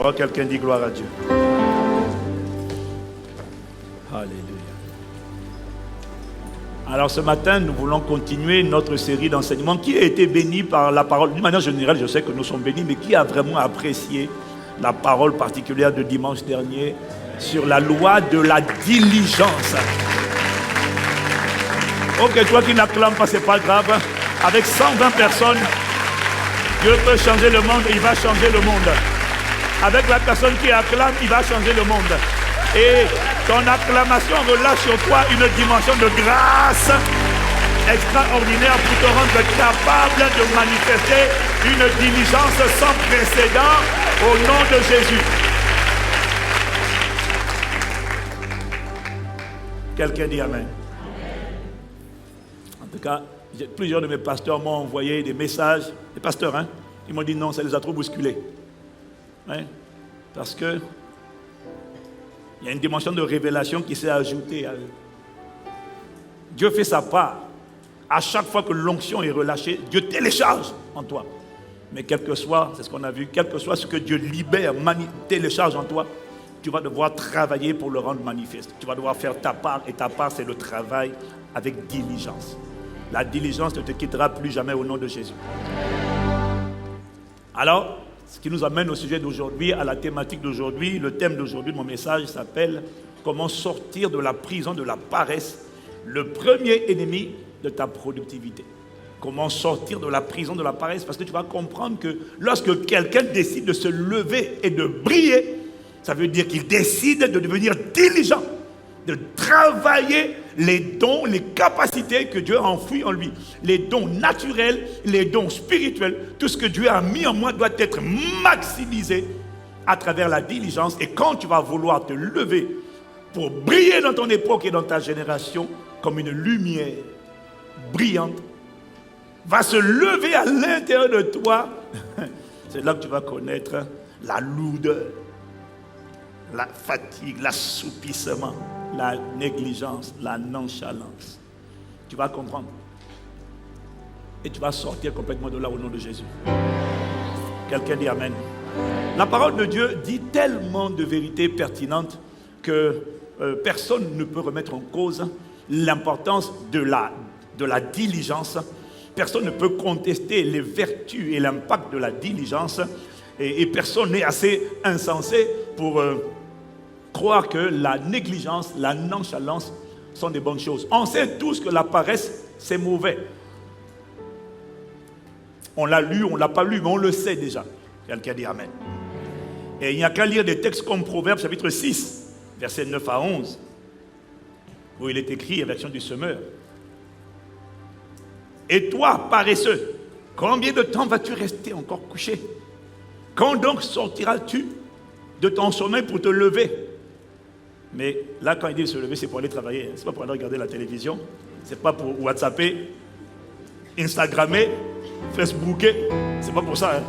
Oh, quelqu'un dit gloire à Dieu. Alléluia. Alors ce matin, nous voulons continuer notre série d'enseignements. Qui a été béni par la parole? D'une manière générale, je sais que nous sommes bénis, mais qui a vraiment apprécié la parole particulière de dimanche dernier sur la loi de la diligence? Ok, toi qui n'acclames pas, c'est pas grave. Avec 120 personnes, Dieu peut changer le monde, il va changer le monde. Avec la personne qui acclame, il va changer le monde. Et ton acclamation relâche sur toi une dimension de grâce extraordinaire pour te rendre capable de manifester une diligence sans précédent au nom de Jésus. Quelqu'un dit Amen. En tout cas, plusieurs de mes pasteurs m'ont envoyé des messages, des pasteurs, hein, ils m'ont dit non, ça les a trop bousculés. Hein, parce que il y a une dimension de révélation qui s'est ajoutée à eux. Dieu fait sa part. À chaque fois que l'onction est relâchée, Dieu télécharge en toi. Mais quel que soit, c'est ce qu'on a vu, quel que soit ce que Dieu libère, télécharge en toi, tu vas devoir travailler pour le rendre manifeste. Tu vas devoir faire ta part, et ta part, c'est le travail avec diligence. La diligence ne te quittera plus jamais au nom de Jésus. Alors, ce qui nous amène au sujet d'aujourd'hui, à la thématique d'aujourd'hui. Le thème d'aujourd'hui de mon message s'appelle « Comment sortir de la prison de la paresse, le premier ennemi de ta productivité ». Comment sortir de la prison de la paresse? Parce que tu vas comprendre que lorsque quelqu'un décide de se lever et de briller, ça veut dire qu'il décide de devenir diligent, de travailler les dons, les capacités que Dieu a enfouies en lui. Les dons naturels, les dons spirituels, tout ce que Dieu a mis en moi doit être maximisé à travers la diligence. Et quand tu vas vouloir te lever pour briller dans ton époque et dans ta génération comme une lumière brillante, va se lever à l'intérieur de toi, c'est là que tu vas connaître la lourdeur, la fatigue, l'assoupissement, la négligence, la nonchalance. Tu vas comprendre. Et tu vas sortir complètement de là au nom de Jésus. Quelqu'un dit Amen. La parole de Dieu dit tellement de vérités pertinentes que personne ne peut remettre en cause l'importance de la diligence. Personne ne peut contester les vertus et l'impact de la diligence. Et personne n'est assez insensé pour croire que la négligence, la nonchalance sont des bonnes choses. On sait tous que la paresse, c'est mauvais. On l'a lu, on ne l'a pas lu, mais on le sait déjà. Quelqu'un dit Amen. Et il n'y a qu'à lire des textes comme Proverbes chapitre 6, versets 9 à 11, où il est écrit, en version du semeur. Et toi, paresseux, combien de temps vas-tu rester encore couché? Quand donc sortiras-tu de ton sommeil pour te lever? Mais là, quand il dit se lever, c'est pour aller travailler. Ce n'est pas pour aller regarder la télévision. Ce n'est pas pour WhatsApper, Instagrammer, Facebooker. Ce n'est pas pour ça. Hein.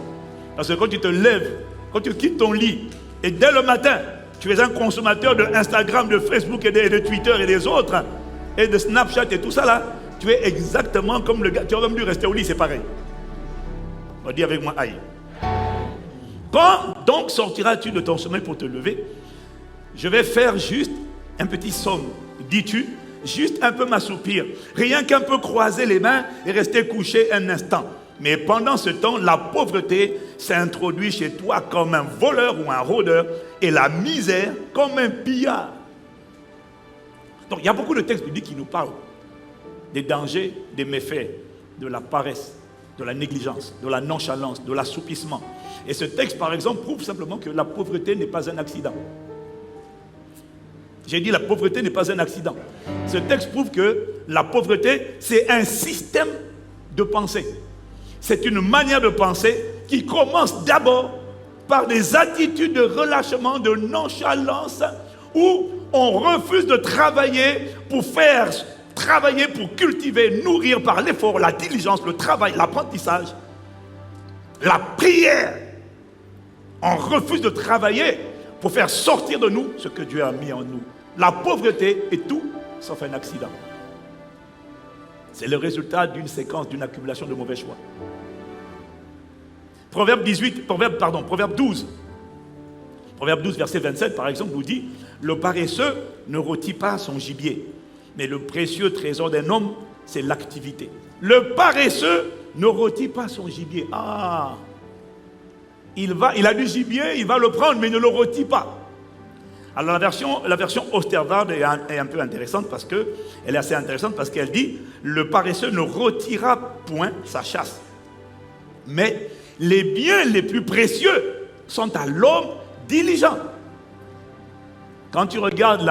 Parce que quand tu te lèves, quand tu quittes ton lit, et dès le matin, tu es un consommateur de Instagram, de Facebook et de Twitter et des autres, et de Snapchat et tout ça là, tu es exactement comme le gars. Tu aurais même dû rester au lit, c'est pareil. On dit avec moi, aïe. Quand donc sortiras-tu de ton sommeil pour te lever? Je vais faire juste un petit somme, dis-tu, juste un peu m'assoupir, rien qu'un peu croiser les mains et rester couché un instant. Mais pendant ce temps, la pauvreté s'introduit chez toi comme un voleur ou un rôdeur et la misère comme un pillard. Donc il y a beaucoup de textes bibliques qui nous parlent des dangers, des méfaits, de la paresse, de la négligence, de la nonchalance, de l'assoupissement. Et ce texte, par exemple, prouve simplement que la pauvreté n'est pas un accident. J'ai dit la pauvreté n'est pas un accident. Ce texte prouve que la pauvreté, c'est un système de pensée. C'est une manière de penser qui commence d'abord par des attitudes de relâchement, de nonchalance, où on refuse de travailler pour cultiver, nourrir par l'effort, la diligence, le travail, l'apprentissage, la prière. On refuse de travailler pour faire sortir de nous ce que Dieu a mis en nous. La pauvreté est tout sauf un accident. C'est le résultat d'une séquence, d'une accumulation de mauvais choix. Proverbe 12. Proverbe 12, verset 27, par exemple, nous dit, le paresseux ne rôtit pas son gibier, mais le précieux trésor d'un homme, c'est l'activité. Le paresseux ne rôtit pas son gibier. Ah, il a du gibier, il va le prendre, mais il ne le rôtit pas. Alors la version Osterwald est un peu intéressante parce que elle est assez intéressante parce qu'elle dit, le paresseux ne rôtira point sa chasse, mais les biens les plus précieux sont à l'homme diligent. Quand tu regardes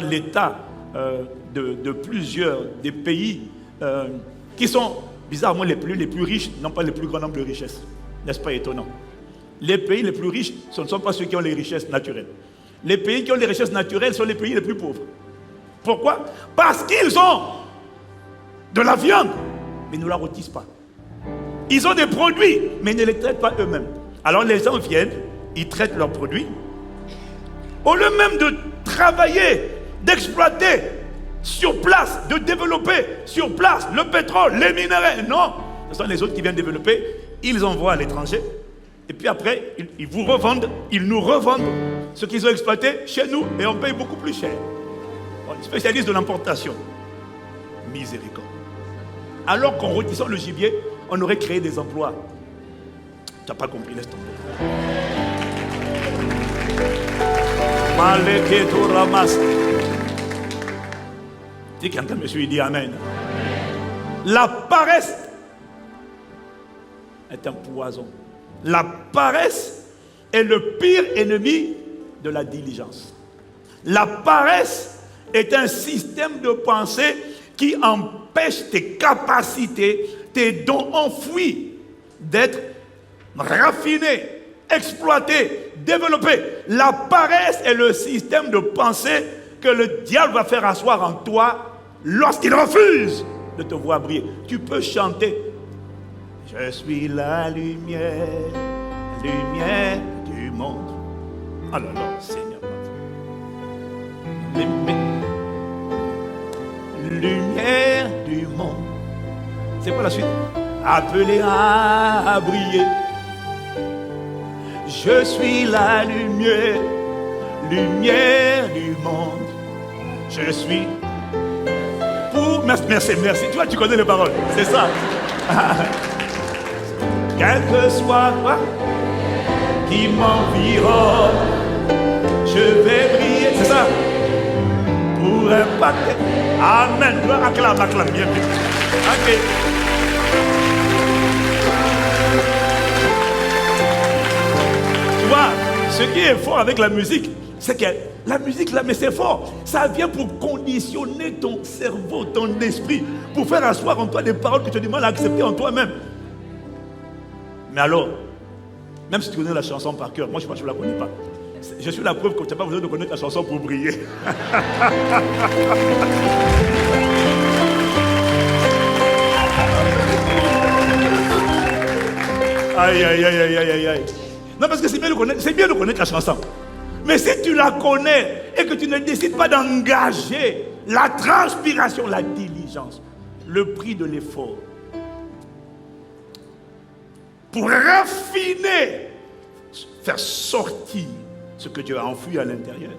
l'état de plusieurs des pays qui sont bizarrement les plus riches, n'ont pas le plus grand nombre de richesses. N'est-ce pas étonnant? Les pays les plus riches, ce ne sont pas ceux qui ont les richesses naturelles. Les pays qui ont les richesses naturelles sont les pays les plus pauvres. Pourquoi? Parce qu'ils ont de la viande, mais ils ne la rôtissent pas. Ils ont des produits, mais ils ne les traitent pas eux-mêmes. Alors les gens viennent, ils traitent leurs produits. Au lieu même de travailler, d'exploiter sur place, de développer sur place le pétrole, les minéraux, non. Ce sont les autres qui viennent développer, ils envoient à l'étranger. Et puis après, ils vous revendent, ils nous revendent ce qu'ils ont exploité chez nous et on paye beaucoup plus cher. On est spécialiste de l'importation. Miséricorde. Alors qu'en rôtissant le gibier, on aurait créé des emplois. Tu n'as pas compris, laisse tomber. Si quelqu'un me suit, il dit Amen. La paresse est un poison. La paresse est le pire ennemi de la diligence. La paresse est un système de pensée qui empêche tes capacités, tes dons enfouis d'être raffinés, exploités, développés. La paresse est le système de pensée que le diable va faire asseoir en toi lorsqu'il refuse de te voir briller. Tu peux chanter. Je suis la lumière, lumière du monde. Oh là là, Seigneur. Lumière du monde. C'est quoi la suite? Appelé à briller. Je suis la lumière, lumière du monde. Je suis pour... Merci. Tu vois, tu connais les paroles. C'est ça. Quel que soit quoi qui m'environne, je vais briller. C'est ça. Pour impacter. Amen. Acclame bien. Ok. Tu vois, ce qui est fort avec la musique, c'est que la musique là, mais c'est fort. Ça vient pour conditionner ton cerveau, ton esprit, pour faire asseoir en toi des paroles que tu as du mal à accepter en toi-même. Mais alors, même si tu connais la chanson par cœur, moi je ne la connais pas. Je suis la preuve que tu n'as pas besoin de connaître la chanson pour briller. Aïe. Non, parce que c'est bien de connaître la chanson. Mais si tu la connais et que tu ne décides pas d'engager la transpiration, la diligence, le prix de l'effort, pour raffiner, faire sortir ce que tu as enfoui à l'intérieur,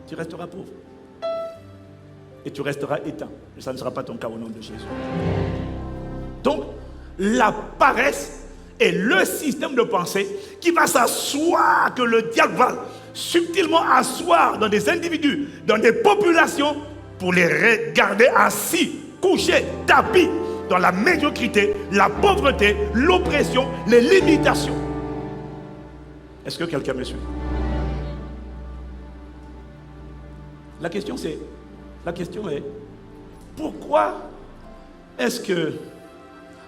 tu resteras pauvre. Et tu resteras éteint. Et ça ne sera pas ton cas au nom de Jésus. Donc, la paresse est le système de pensée qui va s'asseoir, que le diable va subtilement asseoir dans des individus, dans des populations, pour les regarder assis, couchés, tapis, dans la médiocrité, la pauvreté, l'oppression, les limitations. Est-ce que quelqu'un me suit? La question est, pourquoi est-ce que,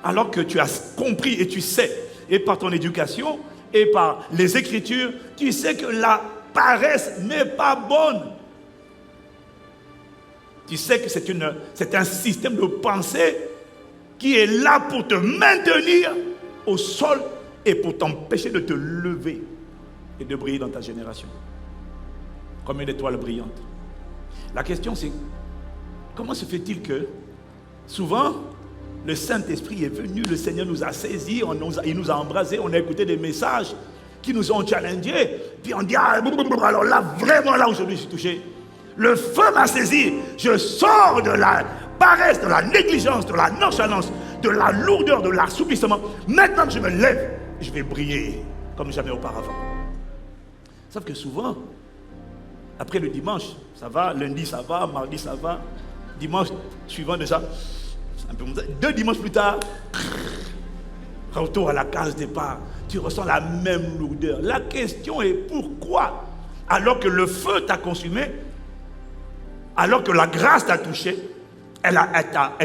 alors que tu as compris et tu sais, et par ton éducation, et par les Écritures, tu sais que la paresse n'est pas bonne. Tu sais que c'est un système de pensée qui est là pour te maintenir au sol et pour t'empêcher de te lever et de briller dans ta génération comme une étoile brillante. La question c'est, comment se fait-il que souvent le Saint-Esprit est venu, le Seigneur nous a saisis, il nous a embrasés, on a écouté des messages qui nous ont challengés Puis on dit, ah, alors là, vraiment, là, aujourd'hui, je suis touché. Le feu m'a saisi. Je sors de la paresse, de la négligence, de la nonchalance, de la lourdeur, de l'assouplissement. Maintenant, je me lève, je vais briller comme jamais auparavant. Sauf que souvent, après le dimanche, ça va, lundi ça va, mardi ça va, dimanche suivant déjà, un peu, 2 dimanches plus tard, retour à la case départ, tu ressens la même lourdeur. La question est pourquoi, alors que le feu t'a consumé, alors que la grâce t'a touché, elle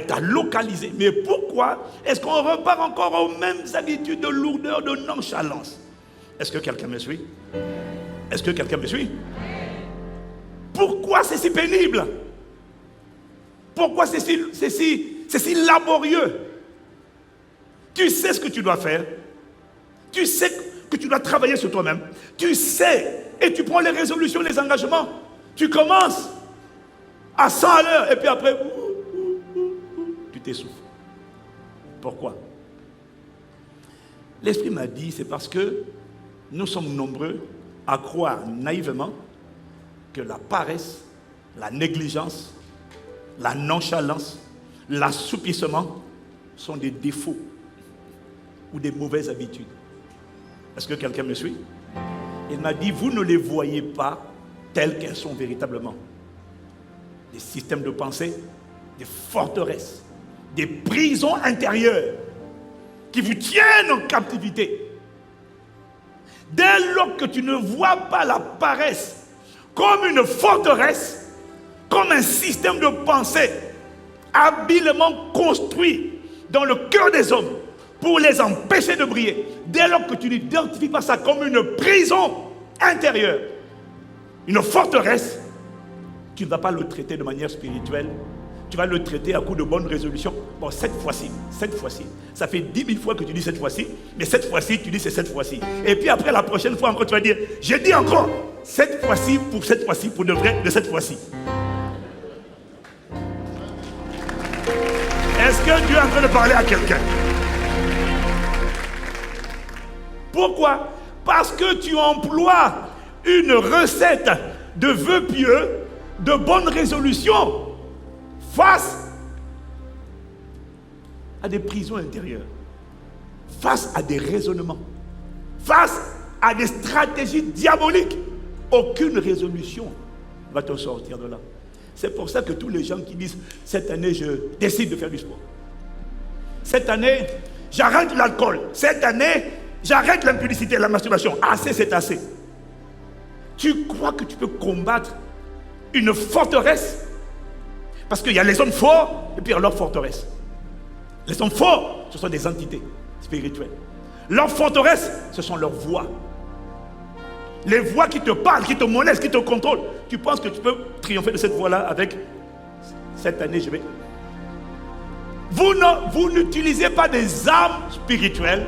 t'a localisé, mais pourquoi est-ce qu'on repart encore aux mêmes habitudes de lourdeur, de nonchalance? Est-ce que quelqu'un me suit? Est-ce que quelqu'un me suit? Pourquoi c'est si pénible? Pourquoi c'est si laborieux? Tu sais ce que tu dois faire. Tu sais que tu dois travailler sur toi-même. Tu sais, et tu prends les résolutions, les engagements. Tu commences à 100 à l'heure, et puis après, tu t'essouffles. Pourquoi? L'Esprit m'a dit, c'est parce que nous sommes nombreux à croire naïvement que la paresse, la négligence, la nonchalance, l'assoupissement sont des défauts ou des mauvaises habitudes. Est-ce que quelqu'un me suit? Il m'a dit, vous ne les voyez pas telles qu'elles sont véritablement. Des systèmes de pensée, des forteresses, des prisons intérieures qui vous tiennent en captivité. Dès lors que tu ne vois pas la paresse comme une forteresse, comme un système de pensée habilement construit dans le cœur des hommes pour les empêcher de briller, dès lors que tu n'identifies pas ça comme une prison intérieure, une forteresse, tu ne vas pas le traiter de manière spirituelle, tu vas le traiter à coup de bonnes résolutions. Bon, cette fois-ci, ça fait 10 000 fois que tu dis cette fois-ci, mais cette fois-ci, tu dis c'est cette fois-ci. Et puis après, la prochaine fois encore, tu vas dire, j'ai dit encore, cette fois-ci, pour de vrai, de cette fois-ci. Est-ce que Dieu est en train de parler à quelqu'un? Pourquoi? Parce que tu emploies une recette de vœux pieux, de bonnes résolutions, face à des prisons intérieures, face à des raisonnements, face à des stratégies diaboliques. Aucune résolution va te sortir de là. C'est pour ça que tous les gens qui disent « Cette année, je décide de faire du sport. Cette année, j'arrête l'alcool. Cette année, j'arrête l'impudicité, la masturbation. Assez, c'est assez. » Tu crois que tu peux combattre une forteresse? Parce qu'il y a les hommes forts et puis il y a leur forteresse. Les hommes forts, ce sont des entités spirituelles. Leur forteresse, ce sont leurs voix. Les voix qui te parlent, qui te molestent, qui te contrôlent. Tu penses que tu peux triompher de cette voix-là avec cette année, je vais. Vous n'utilisez pas des armes spirituelles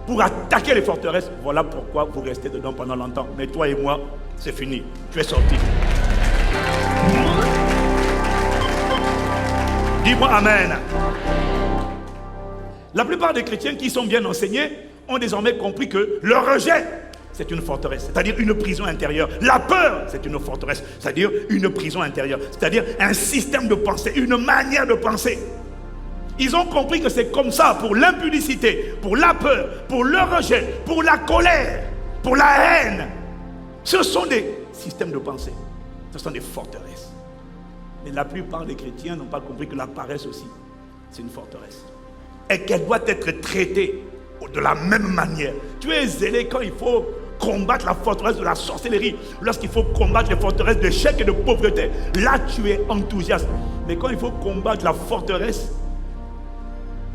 pour attaquer les forteresses. Voilà pourquoi vous restez dedans pendant longtemps. Mais toi et moi, c'est fini. Tu es sorti. Dis-moi Amen. La plupart des chrétiens qui sont bien enseignés ont désormais compris que le rejet, c'est une forteresse, c'est-à-dire une prison intérieure. La peur, c'est une forteresse, c'est-à-dire une prison intérieure, c'est-à-dire un système de pensée, une manière de penser. Ils ont compris que c'est comme ça pour l'impudicité, pour la peur, pour le rejet, pour la colère, pour la haine. Ce sont des systèmes de pensée, ce sont des forteresses. Mais la plupart des chrétiens n'ont pas compris que la paresse aussi, c'est une forteresse. Et qu'elle doit être traitée de la même manière. Tu es zélé quand il faut combattre la forteresse de la sorcellerie, lorsqu'il faut combattre les forteresses d'échec et de pauvreté. Là, tu es enthousiaste. Mais quand il faut combattre la forteresse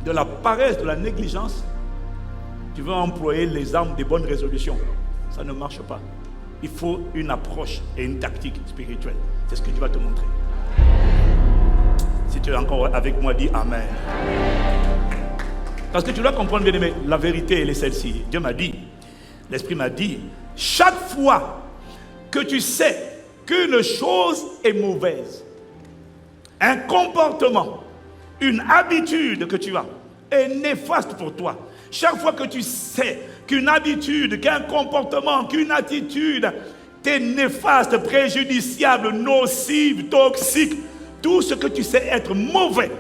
de la paresse, de la négligence, tu veux employer les armes des bonnes résolutions. Ça ne marche pas. Il faut une approche et une tactique spirituelle. C'est ce que Dieu va te montrer. Si tu es encore avec moi, dis Amen. Parce que tu dois comprendre, bien aimé, la vérité, elle est celle-ci. Dieu m'a dit, l'Esprit m'a dit, chaque fois que tu sais qu'une chose est mauvaise, un comportement, une habitude que tu as est néfaste pour toi, chaque fois que tu sais qu'une habitude, qu'un comportement, qu'une attitude t'est néfaste, préjudiciable, nocive, toxique, tout ce que tu sais être mauvais,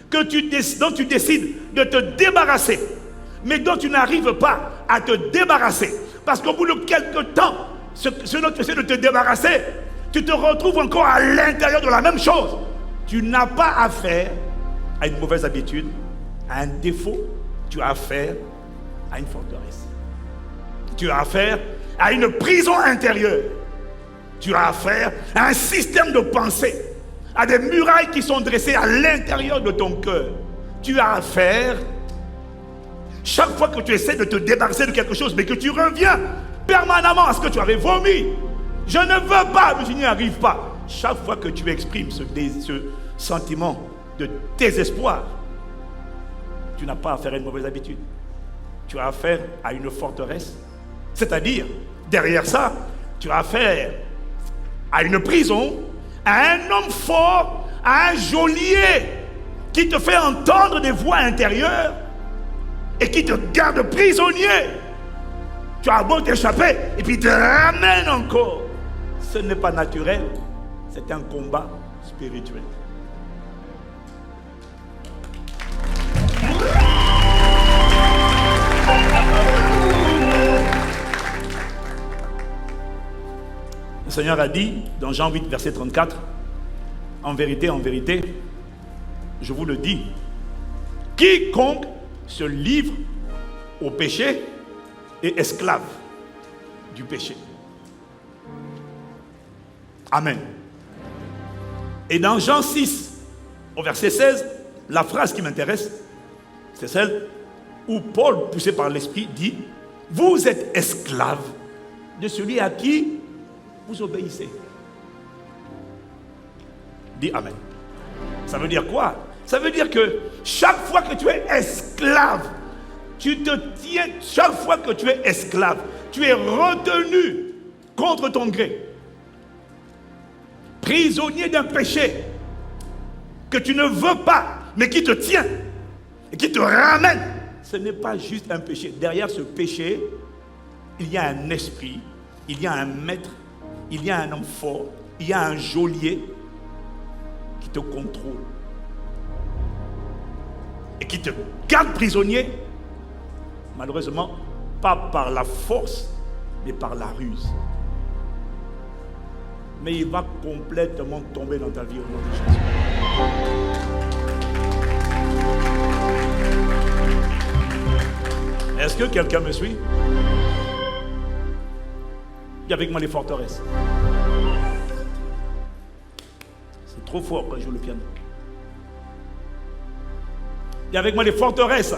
dont tu décides de te débarrasser, mais dont tu n'arrives pas à te débarrasser, parce qu'au bout de quelque temps, ce dont tu essaies de te débarrasser, tu te retrouves encore à l'intérieur de la même chose. Tu n'as pas affaire à une mauvaise habitude, à un défaut, tu as affaire à une forteresse. Tu as affaire à une prison intérieure. Tu as affaire à un système de pensée, à des murailles qui sont dressées à l'intérieur de ton cœur. Tu as affaire, chaque fois que tu essaies de te débarrasser de quelque chose, mais que tu reviens permanemment à ce que tu avais vomi. Je ne veux pas, mais je n'y arrive pas. Chaque fois que tu exprimes ce sentiment de désespoir, tu n'as pas affaire à une mauvaise habitude. Tu as affaire à une forteresse. C'est-à-dire, derrière ça, tu as affaire à une prison, à un homme fort, à un geôlier qui te fait entendre des voix intérieures et qui te garde prisonnier. Tu as beau t'échapper et puis te ramène encore. Ce n'est pas naturel, c'est un combat spirituel. Le Seigneur a dit dans Jean 8, verset 34, en vérité, je vous le dis, quiconque se livre au péché est esclave du péché. Amen. Et dans Jean 6, au verset 16, la phrase qui m'intéresse, c'est celle où Paul, poussé par l'Esprit, dit « Vous êtes esclaves de celui à qui vous obéissez. » Dis Amen. Ça veut dire quoi? Ça veut dire que chaque fois que tu es esclave, tu te tiens, chaque fois que tu es esclave, tu es retenu contre ton gré, prisonnier d'un péché que tu ne veux pas, mais qui te tient et qui te ramène. Ce n'est pas juste un péché. Derrière ce péché, il y a un esprit, il y a un maître, il y a un homme fort, il y a un geôlier qui te contrôle et qui te garde prisonnier, malheureusement, pas par la force, mais par la ruse. Mais il va complètement tomber dans ta vie au nom de Jésus. Est-ce que quelqu'un me suit? Dis avec moi les forteresses. C'est trop fort quand je joue le piano. Dis avec moi les forteresses.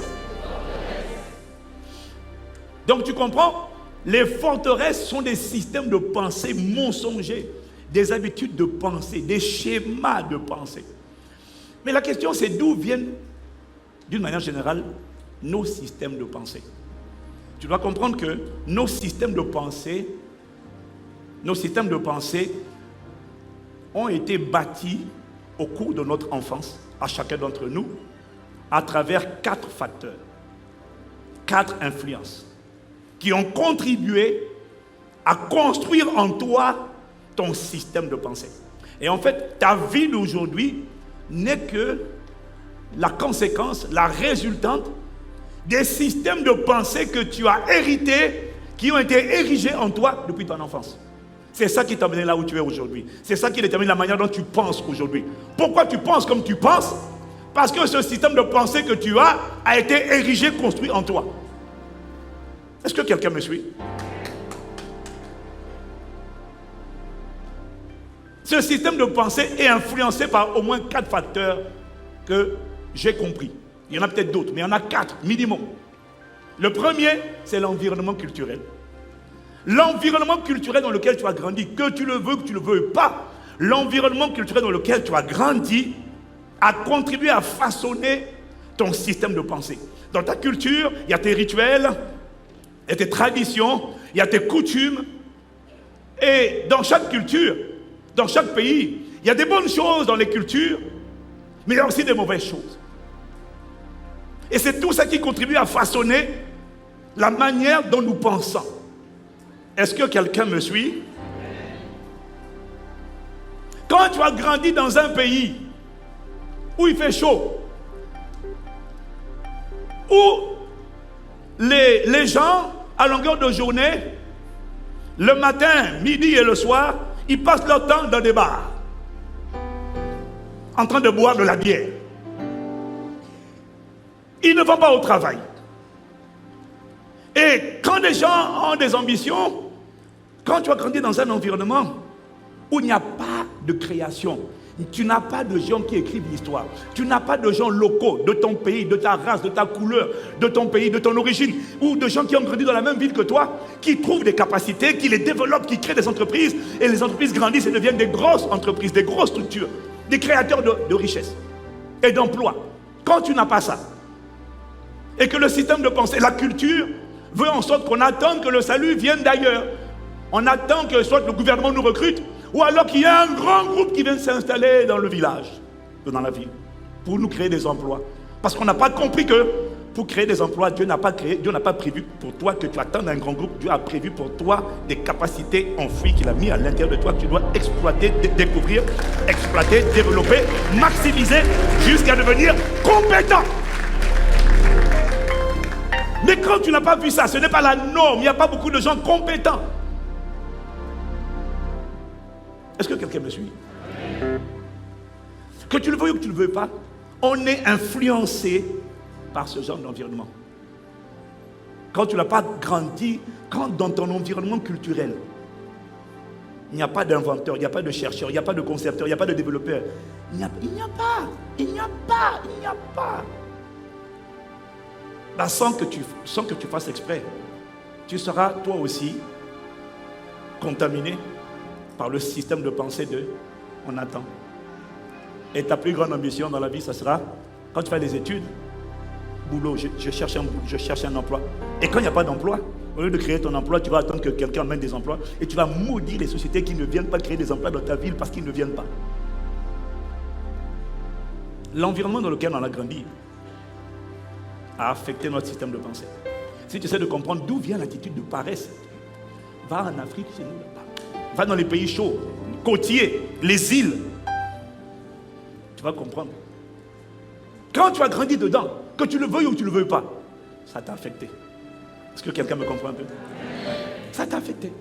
Donc tu comprends? Les forteresses sont des systèmes de pensée mensongers, des habitudes de pensée, des schémas de pensée. Mais la question c'est d'où viennent, d'une manière générale, nos systèmes de pensée. Tu dois comprendre que nos systèmes de pensée ont été bâtis au cours de notre enfance, à chacun d'entre nous, à travers 4 facteurs, 4 influences, qui ont contribué à construire en toi ton système de pensée. Et en fait, ta vie d'aujourd'hui n'est que la conséquence, la résultante des systèmes de pensée que tu as hérités, qui ont été érigés en toi depuis ton enfance. C'est ça qui t'a amené là où tu es aujourd'hui. C'est ça qui détermine la manière dont tu penses aujourd'hui. Pourquoi tu penses comme tu penses? Parce que ce système de pensée que tu as a été érigé, construit en toi. Est-ce que quelqu'un me suit? Ce système de pensée est influencé par au moins 4 facteurs que j'ai compris. Il y en a peut-être d'autres, mais il y en a 4 minimum. Le premier, c'est l'environnement culturel. L'environnement culturel dans lequel tu as grandi, que tu le veux, que tu ne le veux pas, l'environnement culturel dans lequel tu as grandi a contribué à façonner ton système de pensée. Dans ta culture, il y a tes rituels, il y a tes traditions, il y a tes coutumes. Et dans chaque culture, dans chaque pays, il y a des bonnes choses dans les cultures, mais il y a aussi des mauvaises choses. Et c'est tout ça qui contribue à façonner la manière dont nous pensons. Est-ce que quelqu'un me suit? Quand tu as grandi dans un pays où il fait chaud, où les gens, à longueur de journée, le matin, midi et le soir, ils passent leur temps dans des bars, en train de boire de la bière. Ils ne vont pas au travail. Et quand les gens ont des ambitions, quand tu as grandi dans un environnement où il n'y a pas de création, tu n'as pas de gens qui écrivent l'histoire, tu n'as pas de gens locaux de ton pays, de ta race, de ta couleur, de ton pays, de ton origine, ou de gens qui ont grandi dans la même ville que toi, qui trouvent des capacités, qui les développent, qui créent des entreprises, et les entreprises grandissent et deviennent des grosses entreprises, des grosses structures, des créateurs de richesses et d'emplois. Quand tu n'as pas ça, et que le système de pensée, la culture, veut en sorte qu'on attende que le salut vienne d'ailleurs, on attend que soit le gouvernement nous recrute, ou alors qu'il y a un grand groupe qui vient s'installer dans le village, dans la ville, pour nous créer des emplois. Parce qu'on n'a pas compris que pour créer des emplois, Dieu n'a pas prévu pour toi que tu attendes un grand groupe. Dieu a prévu pour toi des capacités enfouies qu'il a mis à l'intérieur de toi que tu dois exploiter, découvrir, exploiter, développer, maximiser jusqu'à devenir compétent. Mais quand tu n'as pas vu ça, ce n'est pas la norme. Il n'y a pas beaucoup de gens compétents. Est-ce que quelqu'un me suit? Que tu le veuilles ou que tu ne le veuilles pas, on est influencé par ce genre d'environnement. Quand tu n'as pas grandi, quand dans ton environnement culturel, il n'y a pas d'inventeur, il n'y a pas de chercheur, il n'y a pas de concepteur, il n'y a pas de développeur. Il n'y a pas. Bah, sans que tu fasses exprès, tu seras toi aussi contaminé par le système de pensée de on attend. Et ta plus grande ambition dans la vie, ça sera, quand tu fais des études, boulot, je cherche un emploi. Et quand il n'y a pas d'emploi, au lieu de créer ton emploi, tu vas attendre que quelqu'un amène des emplois et tu vas maudire les sociétés qui ne viennent pas créer des emplois dans ta ville parce qu'ils ne viennent pas. L'environnement dans lequel on a grandi a affecté notre système de pensée. Si tu essaies de comprendre d'où vient l'attitude de paresse, va en Afrique, chez nous, va dans les pays chauds, côtiers, les îles. Tu vas comprendre. Quand tu as grandi dedans, que tu le veuilles ou que tu ne le veuilles pas, ça t'a affecté. Est-ce que quelqu'un me comprend un peu? Ça t'a affecté.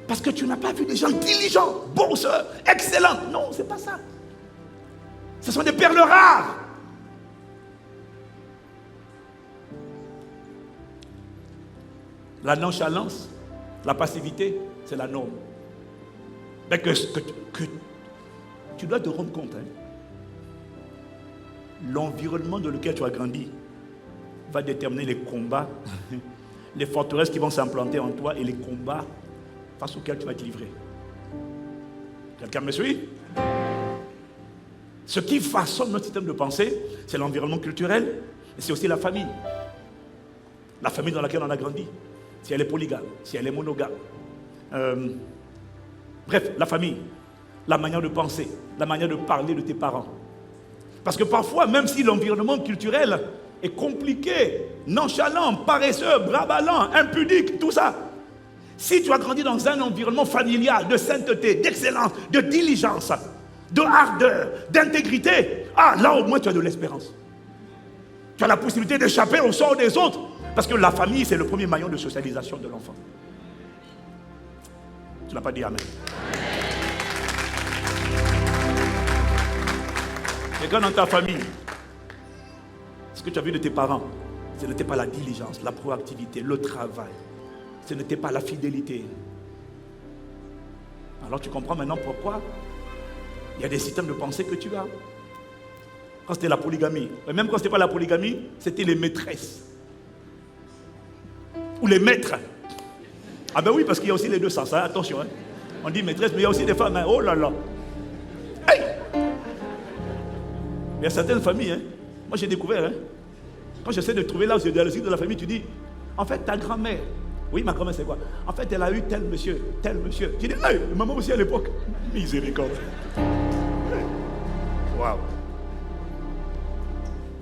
Parce que tu n'as pas vu des gens diligents, bosseurs, excellents. Non, c'est pas ça. Ce sont des perles rares. La nonchalance, la passivité, c'est la norme. Mais que tu dois te rendre compte, l'environnement dans lequel tu as grandi va déterminer les combats, les forteresses qui vont s'implanter en toi et les combats face auxquels tu vas te livrer. Quelqu'un me suit? Ce qui façonne notre système de pensée, c'est l'environnement culturel, et c'est aussi la famille. La famille dans laquelle on a grandi. Si elle est polygame, si elle est monogame. Bref, la famille, la manière de penser, la manière de parler de tes parents. Parce que parfois, même si l'environnement culturel est compliqué, nonchalant, paresseux, brabalant, impudique, tout ça, si tu as grandi dans un environnement familial de sainteté, d'excellence, de diligence, de ardeur, d'intégrité, là au moins tu as de l'espérance. Tu as la possibilité d'échapper au sort des autres. Parce que la famille, c'est le premier maillon de socialisation de l'enfant. Tu n'as pas dit amen. Quelqu'un dans ta famille, ce que tu as vu de tes parents, ce n'était pas la diligence, la proactivité, le travail. Ce n'était pas la fidélité. Alors tu comprends maintenant pourquoi il y a des systèmes de pensée que tu as. Quand c'était la polygamie, et même quand ce n'était pas la polygamie, c'était les maîtresses. Ou les maîtres. Ah ben oui, parce qu'il y a aussi les deux sens, attention. On dit maîtresse, mais il y a aussi des femmes. Oh là là. Hey! Il y a certaines familles, moi j'ai découvert, quand j'essaie de trouver là où c'est dans le cycle de la famille, tu dis, en fait ta grand-mère, oui ma grand-mère c'est quoi? En fait elle a eu tel monsieur. Tu dis, hey, maman aussi à l'époque. Miséricorde. Waouh.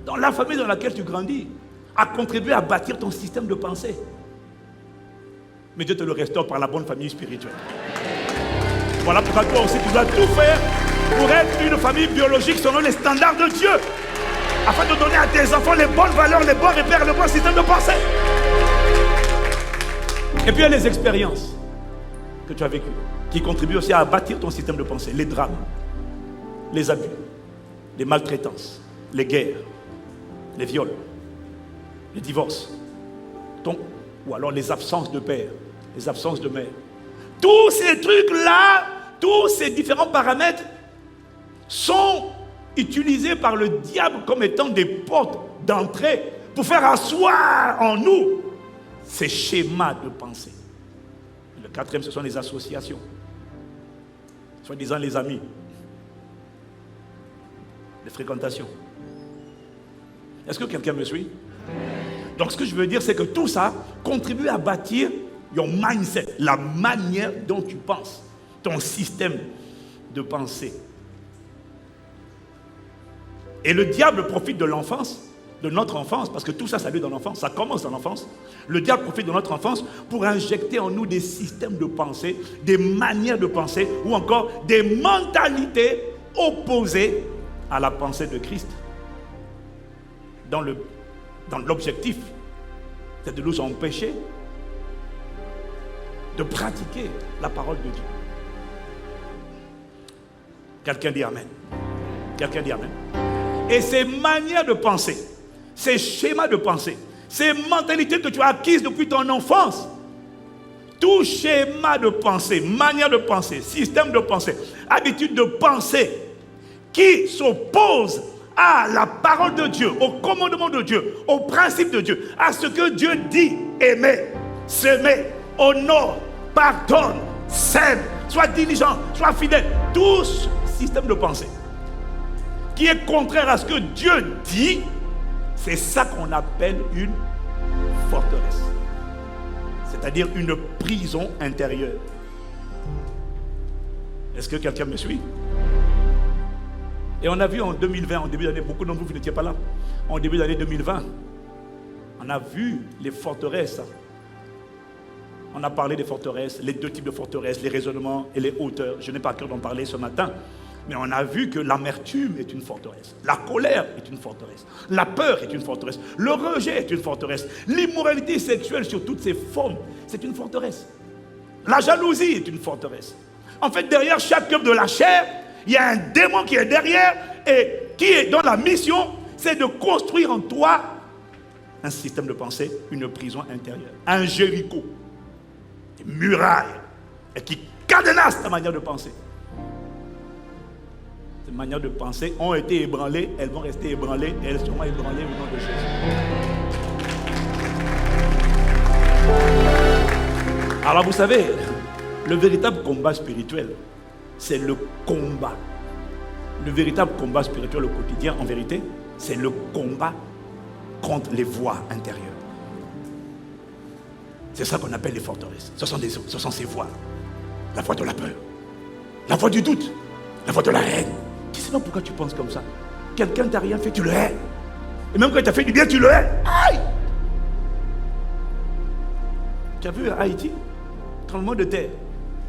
Dans la famille dans laquelle tu grandis, a contribué à bâtir ton système de pensée. Mais Dieu te le restaure par la bonne famille spirituelle. Voilà pourquoi toi aussi tu dois tout faire pour être une famille biologique selon les standards de Dieu, afin de donner à tes enfants les bonnes valeurs, les bons repères, le bon système de pensée. Et puis il y a les expériences que tu as vécues, qui contribuent aussi à bâtir ton système de pensée. Les drames, les abus, les maltraitances, les guerres, les viols, les divorces, ou alors les absences de père, les absences de mère. Tous ces trucs-là, tous ces différents paramètres sont utilisés par le diable comme étant des portes d'entrée pour faire asseoir en nous ces schémas de pensée. Le quatrième, ce sont les associations, soi-disant les amis, les fréquentations. Est-ce que quelqu'un me suit? Donc ce que je veux dire, c'est que tout ça contribue à bâtir your mindset, la manière dont tu penses, ton système de pensée. Et le diable profite de l'enfance, de notre enfance, parce que tout ça, ça vient dans l'enfance, ça commence dans l'enfance. Le diable profite de notre enfance pour injecter en nous des systèmes de pensée, des manières de penser, ou encore des mentalités opposées à la pensée de Christ. Dans l'objectif, c'est de nous empêcher de pratiquer la parole de Dieu. Quelqu'un dit Amen. Quelqu'un dit Amen. Et ces manières de penser, ces schémas de pensée, ces mentalités que tu as acquises depuis ton enfance, tout schéma de pensée, manière de penser, système de pensée, habitude de penser qui s'oppose à la parole de Dieu, au commandement de Dieu, au principe de Dieu, à ce que Dieu dit, aimer, s'aimer, honore, pardonne, s'aime, soit diligent, soit fidèle. Tout ce système de pensée qui est contraire à ce que Dieu dit, c'est ça qu'on appelle une forteresse. C'est-à-dire une prison intérieure. Est-ce que quelqu'un me suit? Et on a vu en 2020, en début d'année, beaucoup d'entre vous n'étiez pas là, en début d'année 2020, on a vu les forteresses. On a parlé des forteresses, les deux types de forteresses, les raisonnements et les hauteurs. Je n'ai pas à cœur d'en parler ce matin, mais on a vu que l'amertume est une forteresse, la colère est une forteresse, la peur est une forteresse, le rejet est une forteresse, l'immoralité sexuelle sur toutes ses formes, c'est une forteresse. La jalousie est une forteresse. En fait, derrière chaque œuvre de la chair, il y a un démon qui est derrière et qui est dans la mission, c'est de construire en toi un système de pensée, une prison intérieure, un Jéricho, des murailles, et qui cadenasse ta manière de penser. Ces manières de penser ont été ébranlées, elles vont rester ébranlées et elles seront ébranlées au nom de Jésus. Alors vous savez, le véritable combat spirituel, c'est le combat. Le véritable combat spirituel au quotidien, en vérité, c'est le combat contre les voies intérieures. C'est ça qu'on appelle les forteresses. Ce sont ces voies. La voie de la peur, la voie du doute, la voie de la haine. Tu sais pas pourquoi tu penses comme ça. Quelqu'un t'a rien fait, tu le hais. Et même quand il t'a fait du bien, tu le hais. Aïe! Tu as vu à Haïti, tremblement de terre.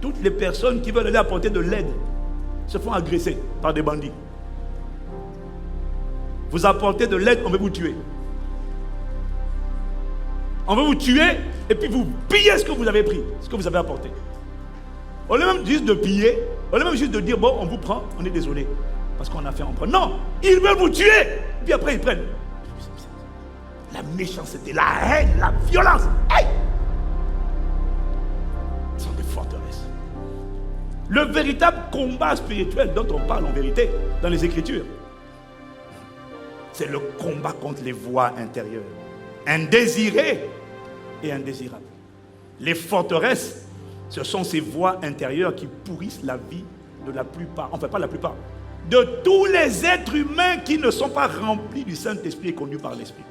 Toutes les personnes qui veulent aller apporter de l'aide se font agresser par des bandits. Vous apportez de l'aide, on veut vous tuer. On veut vous tuer et puis vous pillez ce que vous avez pris, ce que vous avez apporté. Au lieu même juste de piller, au lieu même juste de dire bon, on vous prend, on est désolé, parce qu'on a fait emprunt. Non, ils veulent vous tuer, puis après ils prennent. La méchanceté, la haine, la violence. Aïe! Ce sont des forteresses. Le véritable combat spirituel dont on parle en vérité dans les Écritures, c'est le combat contre les voies intérieures, indésirées et indésirables. Les forteresses, ce sont ces voies intérieures qui pourrissent la vie de la plupart, enfin pas la plupart, de tous les êtres humains qui ne sont pas remplis du Saint-Esprit et conduits par l'Esprit.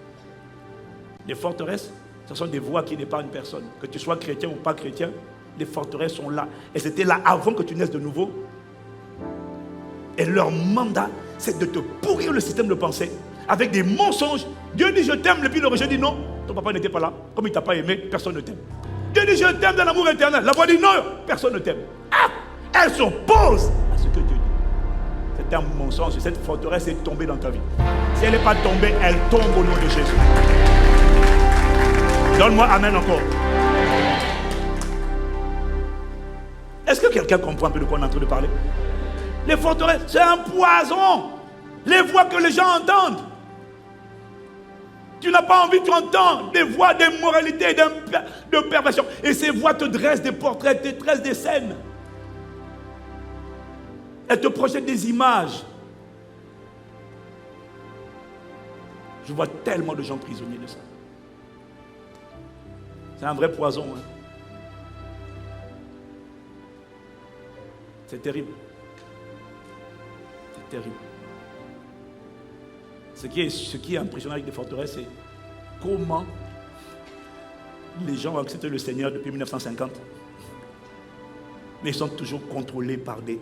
Les forteresses, ce sont des voies qui n'épargnent personne. Que tu sois chrétien ou pas chrétien, les forteresses sont là. Et c'était là avant que tu naisses de nouveau. Et leur mandat, c'est de te pourrir le système de pensée, avec des mensonges. Dieu dit je t'aime, et puis le rejet dit non, ton papa n'était pas là. Comme il ne t'a pas aimé, personne ne t'aime. Dieu dit je t'aime dans l'amour éternel. La voix dit non, personne ne t'aime. Ah, elle s'oppose à ce que Dieu dit. C'est un mensonge. Cette forteresse est tombée dans ta vie. Si elle n'est pas tombée, elle tombe au nom de Jésus. Donne-moi amen encore. Est-ce que quelqu'un comprend un peu de quoi on est en train de parler? Les forteresses, c'est un poison. Les voix que les gens entendent. Tu n'as pas envie, tu entends des voix d'immoralité, de perversion. Et ces voix te dressent des portraits, te dressent des scènes. Elles te projettent des images. Je vois tellement de gens prisonniers de ça. C'est un vrai poison. Hein. C'est terrible. C'est terrible. Ce qui est impressionnant avec les forteresses, c'est comment les gens ont accepté le Seigneur depuis 1950. Mais ils sont toujours contrôlés par des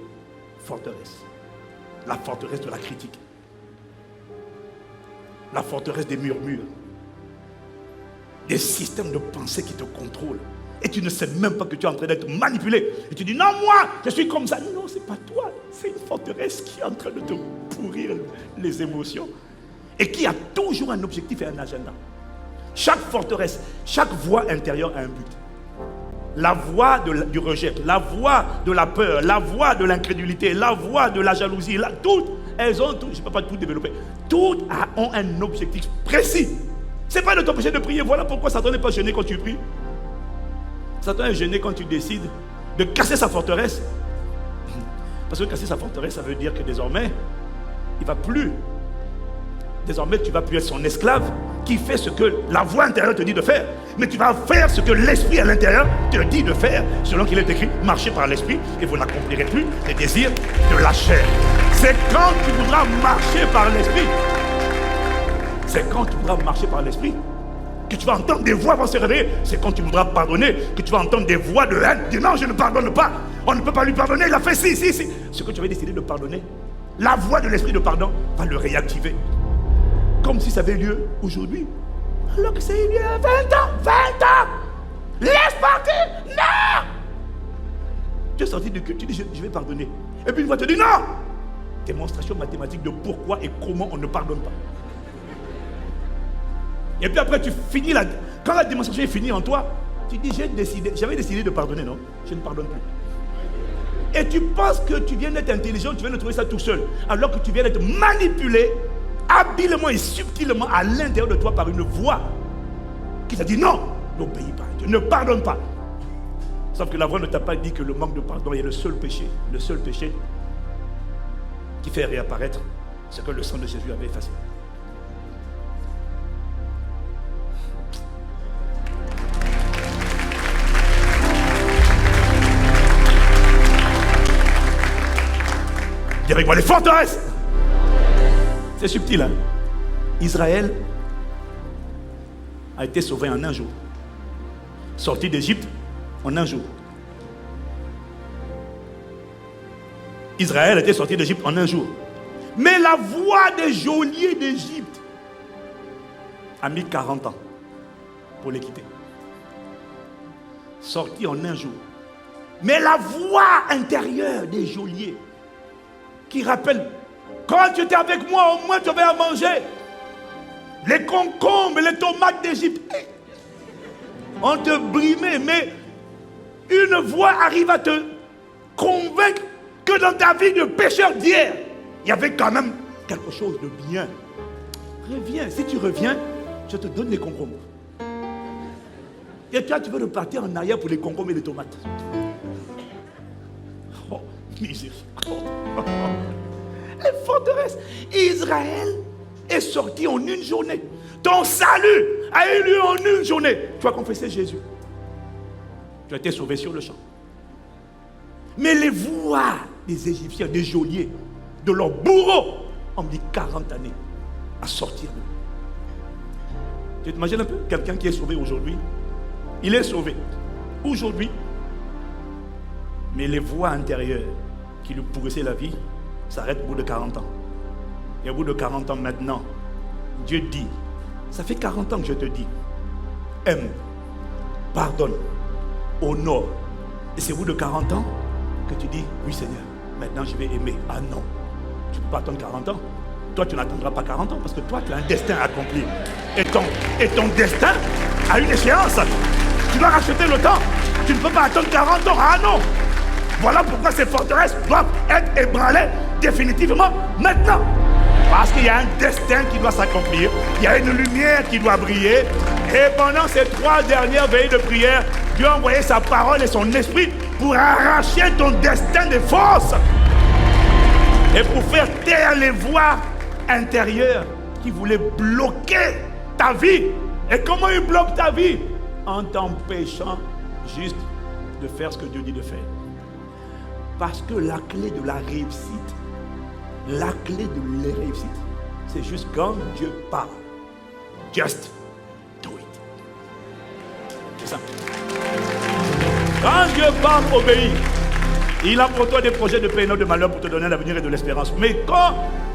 forteresses. La forteresse de la critique. La forteresse des murmures. Des systèmes de pensée qui te contrôlent. Et tu ne sais même pas que tu es en train d'être manipulé. Et tu dis, non, moi, je suis comme ça. Non, c'est pas toi. C'est une forteresse qui est en train de te pourrir les émotions. Et qui a toujours un objectif et un agenda. Chaque forteresse, chaque voix intérieure a un but. La voix du rejet, la voix de la peur, la voix de l'incrédulité, la voix de la jalousie, toutes, elles ont tout, je ne peux pas tout développer. Toutes ont un objectif précis. Ce n'est pas de t'empêcher de prier. Voilà pourquoi Satan n'est pas gêné quand tu pries. Satan est gêné quand tu décides de casser sa forteresse. Parce que casser sa forteresse, ça veut dire que désormais, il ne va plus. Désormais, tu ne vas plus être son esclave qui fait ce que la voix intérieure te dit de faire. Mais tu vas faire ce que l'esprit à l'intérieur te dit de faire. Selon qu'il est écrit, marchez par l'esprit et vous n'accomplirez plus les désirs de la chair. C'est quand tu voudras marcher par l'esprit. C'est quand tu voudras marcher par l'esprit que tu vas entendre des voix vont se réveiller. C'est quand tu voudras pardonner que tu vas entendre des voix de haine. Dis non, je ne pardonne pas. On ne peut pas lui pardonner. Il a fait ci. Ce que tu avais décidé de pardonner, la voix de l'esprit de pardon va le réactiver. Comme si ça avait lieu aujourd'hui. Alors que c'est il y a 20 ans. 20 ans. Laisse partir. Non. Tu es sorti de culte, tu dis je vais pardonner. Et puis une voix te dit non. Démonstration mathématique de pourquoi et comment on ne pardonne pas. Et puis après tu finis quand la démonstration est finie en toi, tu dis j'avais décidé de pardonner, non? Je ne pardonne plus. Et tu penses que tu viens d'être intelligent, tu viens de trouver ça tout seul. Alors que tu viens d'être manipulé habilement et subtilement à l'intérieur de toi par une voix qui t'a dit non, n'obéis pas, Dieu ne pardonne pas. Sauf que la voix ne t'a pas dit que le manque de pardon est le seul péché qui fait réapparaître ce que le sang de Jésus avait effacé. Dis avec moi les forteresses. C'est subtil, hein? Israël a été sauvé en un jour. Sorti d'Égypte en un jour. Israël a été sorti d'Égypte en un jour. Mais la voix des geôliers d'Égypte a mis 40 ans pour les quitter. Sorti en un jour. Mais la voix intérieure des geôliers qui rappelle, quand tu étais avec moi, au moins tu avais à manger. Les concombres, les tomates d'Égypte, on te brimait, mais une voix arrive à te convaincre que dans ta vie de pécheur d'hier, il y avait quand même quelque chose de bien. Reviens, si tu reviens, je te donne les concombres. Et toi, tu veux repartir en arrière pour les concombres et les tomates. Oh, miséricorde. Les forteresses. Israël est sorti en une journée. Ton salut a eu lieu en une journée. Tu as confessé Jésus. Tu as été sauvé sur le champ. Mais les voix des Égyptiens, des geôliers, de leurs bourreaux, ont mis 40 années à sortir. Tu t'imagines un peu quelqu'un qui est sauvé aujourd'hui? Il est sauvé aujourd'hui. Mais les voix intérieures qui lui pourrissaient la vie s'arrêtent au bout de 40 ans. Et au bout de 40 ans maintenant, Dieu dit, ça fait 40 ans que je te dis, aime, pardonne, honore. Et c'est au bout de 40 ans que tu dis, oui Seigneur, maintenant je vais aimer. Ah non, tu ne peux pas attendre 40 ans. Toi, tu n'attendras pas 40 ans parce que toi, tu as un destin à accomplir. Et ton destin a une échéance. Tu dois racheter le temps. Tu ne peux pas attendre 40 ans. Ah non. Voilà pourquoi ces forteresses doivent être ébranlées définitivement maintenant. Parce qu'il y a un destin qui doit s'accomplir. Il y a une lumière qui doit briller. Et pendant ces 3 dernières veillées de prière, Dieu a envoyé sa parole et son esprit pour arracher ton destin de force. Et pour faire taire les voix intérieures qui voulaient bloquer ta vie. Et comment ils bloquent ta vie? En t'empêchant juste de faire ce que Dieu dit de faire. Parce que la clé de la réussite, c'est juste quand Dieu parle. Just do it. C'est ça. Quand Dieu parle, obéis. Il a pour toi des projets de paix et non de malheur pour te donner l'avenir et de l'espérance. Mais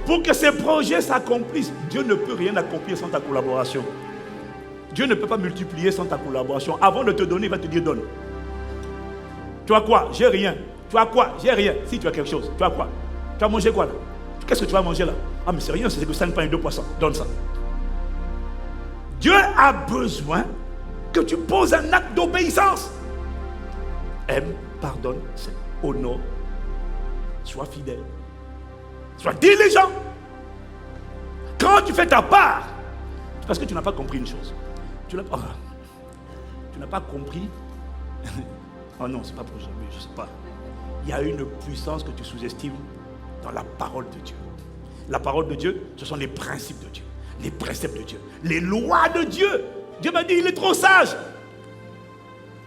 pour que ces projets s'accomplissent, Dieu ne peut rien accomplir sans ta collaboration. Dieu ne peut pas multiplier sans ta collaboration. Avant de te donner, il va te dire donne. Tu as quoi? J'ai rien. Tu as quoi? J'ai rien. Si tu as quelque chose, tu as quoi? Tu as mangé quoi là? Qu'est-ce que tu vas manger là? Ah mais c'est rien, c'est que 5 pains et 2 poissons. Donne ça. Dieu a besoin que tu poses un acte d'obéissance. Aime, pardonne, honore, sois fidèle, sois diligent. Quand tu fais ta part, c'est parce que tu n'as pas compris une chose. Tu n'as pas compris. Oh non, c'est pas pour aujourd'hui, je ne sais pas. Il y a une puissance que tu sous-estimes dans la parole de Dieu. La parole de Dieu, ce sont les principes de Dieu, les préceptes de Dieu, les lois de Dieu. Dieu m'a dit, il est trop sage.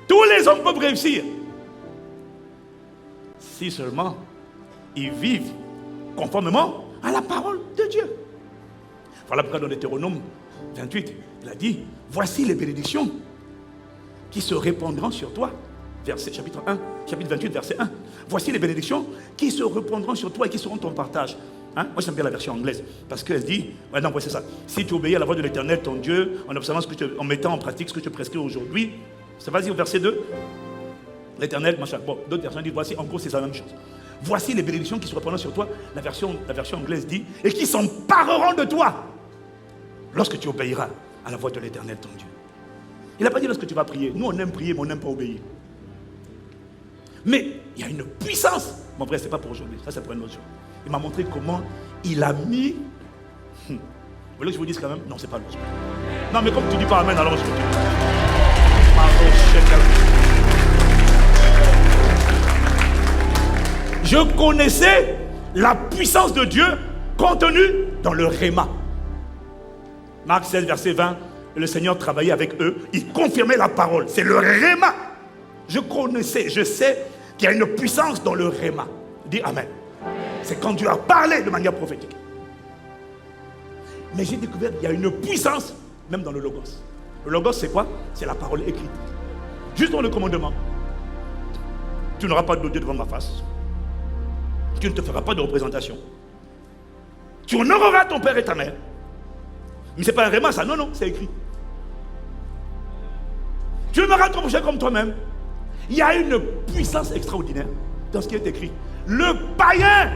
Tous les hommes peuvent réussir. Si seulement ils vivent conformément à la parole de Dieu. Voilà pourquoi dans Deutéronome 28, il a dit, voici les bénédictions qui se répandront sur toi. Chapitre 28, verset 1. Voici les bénédictions qui se répandront sur toi et qui seront ton partage. Hein? Moi j'aime bien la version anglaise parce qu'elle dit, non, c'est ça. Si tu obéis à la voix de l'Éternel, ton Dieu, en observant en mettant en pratique ce que je te prescris aujourd'hui, ça va dire au verset 2. L'Éternel, machin. Bon, d'autres versions disent, voici, en gros, c'est la même chose. Voici les bénédictions qui se répandront sur toi. La version anglaise dit, et qui s'empareront de toi lorsque tu obéiras à la voix de l'Éternel, ton Dieu. Il n'a pas dit lorsque tu vas prier. Nous, on aime prier, mais on n'aime pas obéir. Mais il y a une puissance. Mon frère, ce n'est pas pour aujourd'hui. Ça, c'est pour un autre jour. Il m'a montré comment il a mis... Vous voulez que je vous dise quand même? Non, c'est pas l'autre. Non, mais comme tu dis pas amen, alors je te dis. Je connaissais la puissance de Dieu contenue dans le Réma. Marc 16, verset 20. Le Seigneur travaillait avec eux. Il confirmait la parole. C'est le Réma. Je connaissais, je sais qu'il y a une puissance dans le Réma. Dis amen. C'est quand Dieu a parlé de manière prophétique. Mais j'ai découvert qu'il y a une puissance même dans le Logos. Le Logos, c'est quoi? C'est la parole écrite. Juste dans le commandement. Tu n'auras pas de Dieu devant ma face. Tu ne te feras pas de représentation. Tu honoreras ton père et ta mère. Mais ce n'est pas un Réma, ça. Non, c'est écrit. Tu aimeras ton prochain comme toi-même. Il y a une puissance extraordinaire dans ce qui est écrit. Le païen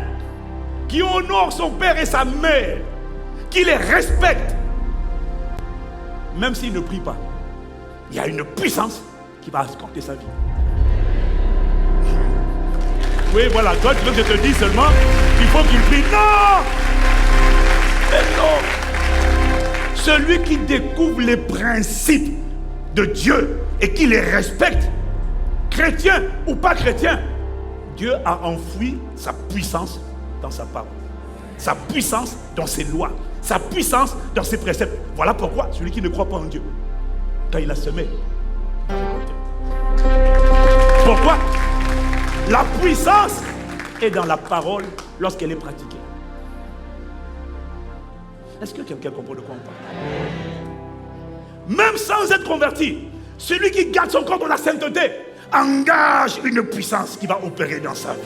qui honore son père et sa mère, qui les respecte, même s'il ne prie pas, il y a une puissance qui va escorter sa vie. Oui, voilà, toi tu veux que je te dise seulement qu'il faut qu'il prie. Non! Mais non! Celui qui découvre les principes de Dieu et qui les respecte, chrétien ou pas chrétien, Dieu a enfoui sa puissance dans sa parole, sa puissance dans ses lois, sa puissance dans ses préceptes. Voilà pourquoi celui qui ne croit pas en Dieu, quand il a semé, pourquoi? La puissance est dans la parole lorsqu'elle est pratiquée. Est-ce que quelqu'un comprend de quoi on parle? Même sans être converti, celui qui garde son corps dans la sainteté engage une puissance qui va opérer dans sa vie.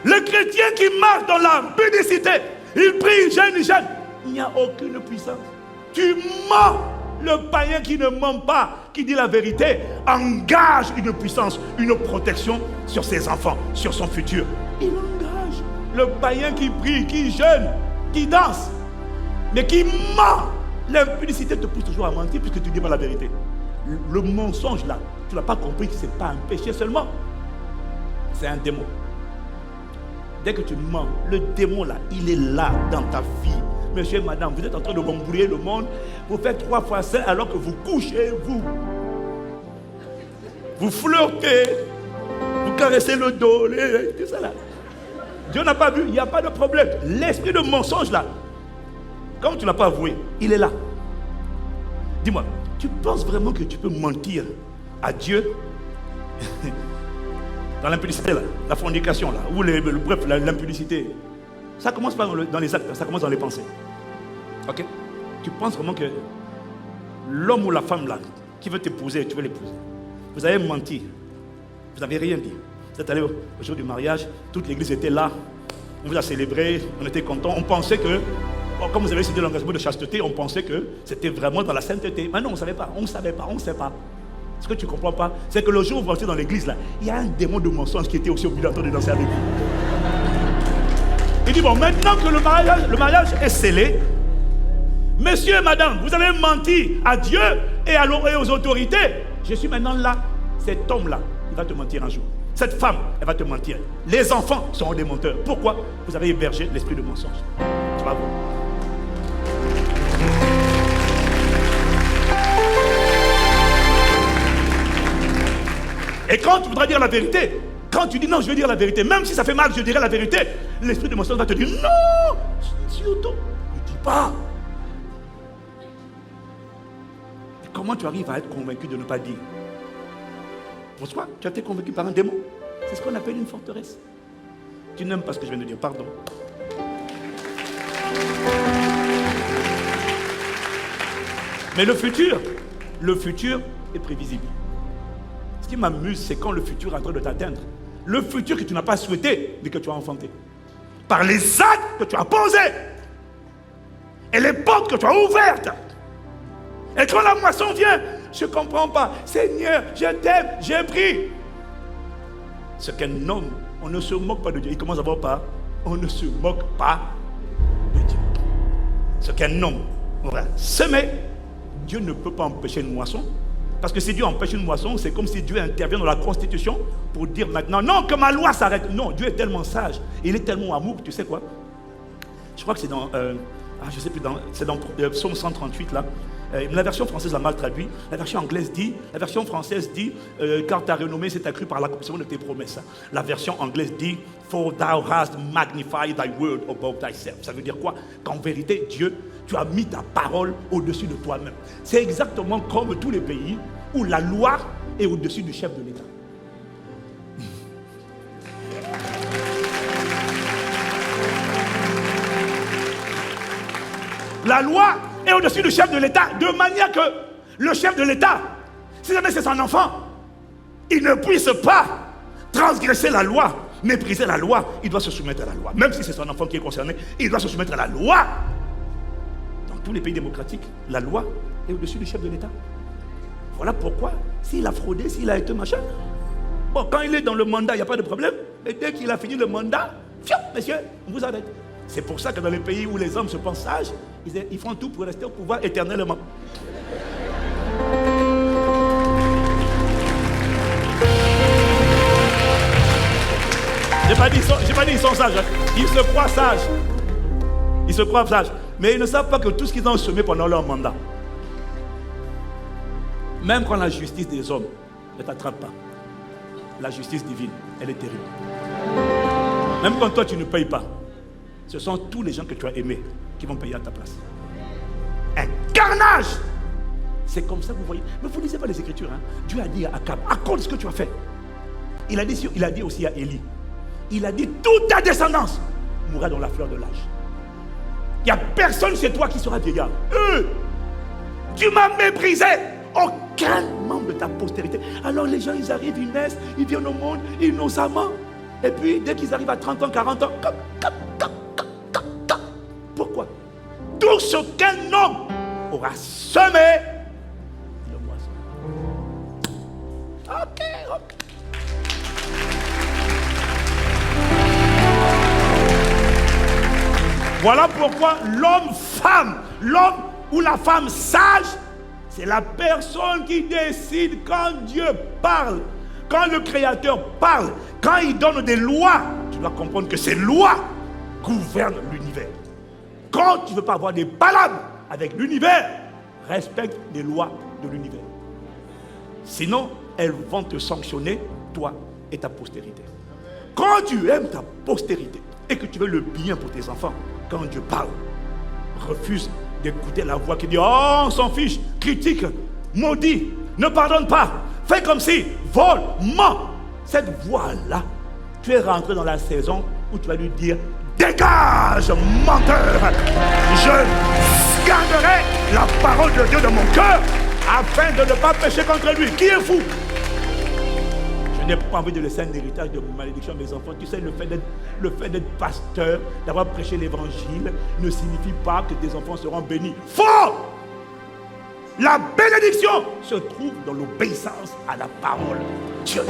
Le chrétien qui marche dans la bénédicité, il prie, il gêne, Il n'y a aucune puissance. Tu mens. Le païen qui ne ment pas, qui dit la vérité, engage une puissance, une protection sur ses enfants, sur son futur. Il engage. Le païen qui prie, qui jeûne, qui danse, mais qui ment. L'impudicité te pousse toujours à mentir puisque tu dis pas la vérité. Le mensonge là, tu n'as pas compris que ce n'est pas un péché seulement. C'est un démon. Dès que tu mens, le démon là, il est là dans ta vie. Monsieur et madame, vous êtes en train de m'embrouiller le monde. Vous faites 3 fois ça alors que vous couchez, vous flirtez, vous caressez le dos, tout ça là. Dieu n'a pas vu, il n'y a pas de problème. L'esprit de mensonge là, comme tu ne l'as pas avoué, il est là. Dis-moi, tu penses vraiment que tu peux mentir à Dieu dans l'impudicité là, la fornication là, ou bref, l'impudicité? Ça commence pas dans les actes, ça commence dans les pensées. Ok? Tu penses vraiment que l'homme ou la femme là, qui veut t'épouser, tu veux l'épouser. Vous avez menti. Vous n'avez rien dit. Vous êtes allé au jour du mariage, toute l'église était là. On vous a célébré, on était contents. On pensait que, comme vous avez signé l'engagement de chasteté, on pensait que c'était vraiment dans la sainteté. Mais non, on ne savait pas, on ne savait pas, on ne sait pas. Ce que tu ne comprends pas, c'est que le jour où vous rentrez dans l'église là, il y a un démon de mensonge qui était aussi au milieu en train de danser avec vous. Il dit, bon, maintenant que le mariage est scellé, monsieur et madame, vous avez menti à Dieu et aux autorités. Je suis maintenant là. Cet homme-là, il va te mentir un jour. Cette femme, elle va te mentir. Les enfants sont des menteurs. Pourquoi? Vous avez hébergé l'esprit de mensonge. Tu vas voir. Et quand tu voudras dire la vérité, quand tu dis non, je vais dire la vérité, même si ça fait mal, je dirai la vérité, l'esprit de mensonge va te dire non, surtout, ne dis pas. Et comment tu arrives à être convaincu de ne pas dire? Pourquoi? Tu as été convaincu par un démon. C'est ce qu'on appelle une forteresse. Tu n'aimes pas ce que je viens de dire, pardon. Mais le futur est prévisible. Ce qui m'amuse, c'est quand le futur est en train de t'atteindre. Le futur que tu n'as pas souhaité, mais que tu as enfanté. Par les actes que tu as posés. Et les portes que tu as ouvertes. Et quand la moisson vient, je ne comprends pas. Seigneur, je t'aime, j'ai pris. Ce qu'un homme, on ne se moque pas de Dieu. Il commence d'abord par, on ne se moque pas de Dieu. Ce qu'un homme aura semé, Dieu ne peut pas empêcher une moisson. Parce que si Dieu empêche une moisson, c'est comme si Dieu intervient dans la Constitution pour dire maintenant, non, que ma loi s'arrête. Non, Dieu est tellement sage, il est tellement amour, tu sais quoi? Je crois que c'est dans, je sais plus, c'est dans Psaume 138 là. La version française l'a mal traduit. La version anglaise dit, car ta renommée s'est accrue par l'accomplissement de tes promesses. La version anglaise dit, for thou hast magnified thy word above thyself. Ça veut dire quoi? Qu'en vérité, Dieu, tu as mis ta parole au-dessus de toi-même. C'est exactement comme tous les pays où la loi est au-dessus du chef de l'État. La loi est au-dessus du chef de l'État, de manière que le chef de l'État, si jamais c'est son enfant, il ne puisse pas transgresser la loi, mépriser la loi, il doit se soumettre à la loi. Même si c'est son enfant qui est concerné, il doit se soumettre à la loi. Dans tous les pays démocratiques, la loi est au-dessus du chef de l'État. Voilà pourquoi, s'il a fraudé, s'il a été machin, bon, quand il est dans le mandat, il n'y a pas de problème. Et dès qu'il a fini le mandat, monsieur, on vous arrête. C'est pour ça que dans les pays où les hommes se pensent sages, ils font tout pour rester au pouvoir éternellement. J'ai pas dit ils sont sages. Ils se croient sages. Ils se croient sages. Mais ils ne savent pas que tout ce qu'ils ont semé pendant leur mandat, même quand la justice des hommes ne t'attrape pas, la justice divine, elle est terrible. Même quand toi tu ne payes pas, ce sont tous les gens que tu as aimés qui vont payer à ta place. Un carnage! C'est comme ça que vous voyez. Mais vous ne lisez pas les Écritures. Hein? Dieu a dit à Akab, à cause de ce que tu as fait. Il a dit aussi à Élie. Il a dit, toute ta descendance mourra dans la fleur de l'âge. Il n'y a personne chez toi qui sera vieillard. Tu m'as méprisé. Aucun membre de ta postérité. Alors les gens, ils arrivent, ils naissent, ils viennent au monde, innocemment. Et puis, dès qu'ils arrivent à 30 ans, 40 ans, pourquoi? Tout tout ce qu'un homme aura semé, le moisson. Ok. Voilà pourquoi l'homme ou la femme sage, c'est la personne qui décide quand Dieu parle, quand le Créateur parle, quand il donne des lois. Tu dois comprendre que ces lois gouvernent l'univers. Quand tu ne veux pas avoir des palabres avec l'univers, respecte les lois de l'univers. Sinon, elles vont te sanctionner, toi et ta postérité. Quand tu aimes ta postérité et que tu veux le bien pour tes enfants, quand Dieu parle, refuse d'écouter la voix qui dit « Oh, on s'en fiche, critique, maudit, ne pardonne pas, fais comme si, vole, ment ». Cette voix-là, tu es rentré dans la saison où tu vas lui dire « Dégage, menteur, je garderai la parole de Dieu dans mon cœur afin de ne pas pécher contre lui. » Qui est fou? Je n'ai pas envie de laisser un héritage de malédiction à mes enfants. Tu sais, le fait d'être pasteur, d'avoir prêché l'évangile, ne signifie pas que tes enfants seront bénis. Faux! La bénédiction se trouve dans l'obéissance à la parole de Dieu.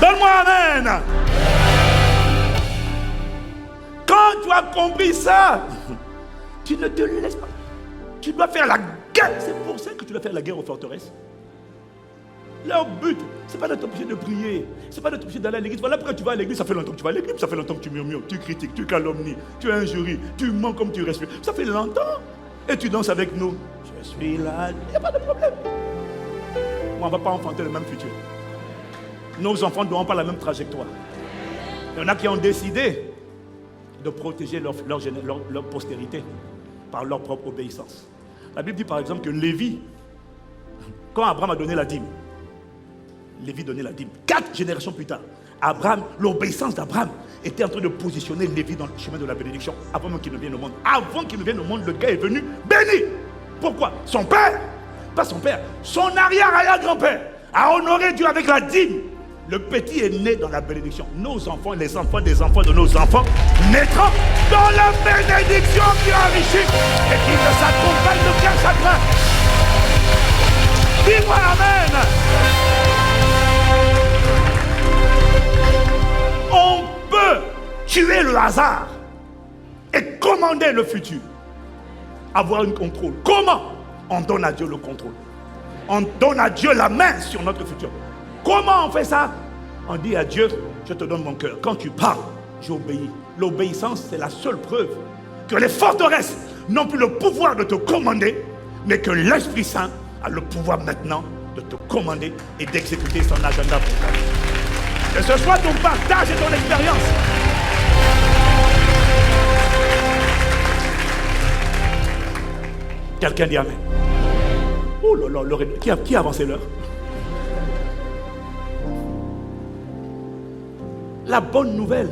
Donne-moi amen. Quand tu as compris ça, tu ne te laisses pas. Tu dois faire la guerre. C'est pour ça que tu dois faire la guerre aux forteresses. Leur but, ce n'est pas d'être obligé de prier. Ce n'est pas d'être obligé d'aller à l'église. Voilà pourquoi tu vas à l'église. Ça fait longtemps que tu vas à l'église. Ça fait longtemps que tu murmures, tu critiques, tu calomnies, tu injuries, tu mens comme tu respires. Ça fait longtemps. Et tu danses avec nous. Je suis là. Il n'y a pas de problème. On ne va pas enfanter le même futur. Nos enfants n'auront pas la même trajectoire. Il y en a qui ont décidé de protéger leur postérité par leur propre obéissance. La Bible dit par exemple que Lévi, quand Abraham a donné la dîme, Lévi donnait la dîme. 4 générations plus tard, Abraham, l'obéissance d'Abraham était en train de positionner Lévi dans le chemin de la bénédiction avant même qu'il ne vienne au monde. Avant qu'il ne vienne au monde, le gars est venu béni. Pourquoi? Son père, pas son père, son arrière-grand-père a honoré Dieu avec la dîme. Le petit est né dans la bénédiction. Nos enfants, les enfants des enfants de nos enfants, naîtront dans la bénédiction qui enrichit et qui ne s'accompagne d'aucun chagrin. Dis-moi amen. On peut tuer le hasard et commander le futur. Avoir un contrôle. Comment? On donne à Dieu le contrôle. On donne à Dieu la main sur notre futur. Comment on fait ça? On dit à Dieu, je te donne mon cœur. Quand tu parles, j'obéis. L'obéissance, c'est la seule preuve que les forteresses n'ont plus le pouvoir de te commander, mais que l'Esprit Saint a le pouvoir maintenant de te commander et d'exécuter son agenda pour toi. Que ce soit ton partage et ton expérience. Quelqu'un dit amen. Oh là là, qui a avancé l'heure? La bonne nouvelle,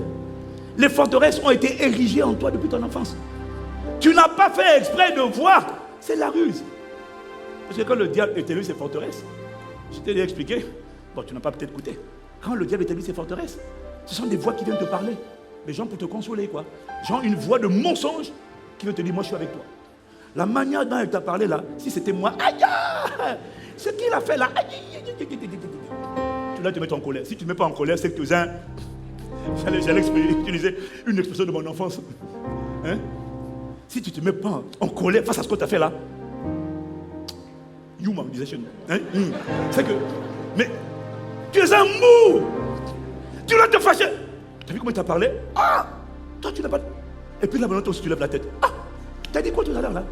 les forteresses ont été érigées en toi depuis ton enfance. Tu n'as pas fait exprès de voir, c'est la ruse. Parce que quand le diable établit ses forteresses, je t'ai expliqué, bon tu n'as pas peut-être écouté. Quand le diable établit ses forteresses, ce sont des voix qui viennent te parler. Des gens pour te consoler quoi. Genre une voix de mensonge qui veut te dire moi je suis avec toi. La manière dont elle t'a parlé là, si c'était moi, aïe, ce qu'il a fait là, aïe, tu dois te mettre en colère. Si tu ne mets pas en colère, c'est que tu es un... J'allais utiliser une expression de mon enfance. Hein? Si tu ne te mets pas en colère face à ce que tu as fait là, Yuma, on disait chez nous. Hein? C'est que, mais tu es un mou. Tu dois te fâcher. Tu as vu comment il t'a parlé? Ah, toi tu n'as pas... Et puis là maintenant toi aussi tu lèves la tête. Ah, t'as dit quoi tout à l'heure là?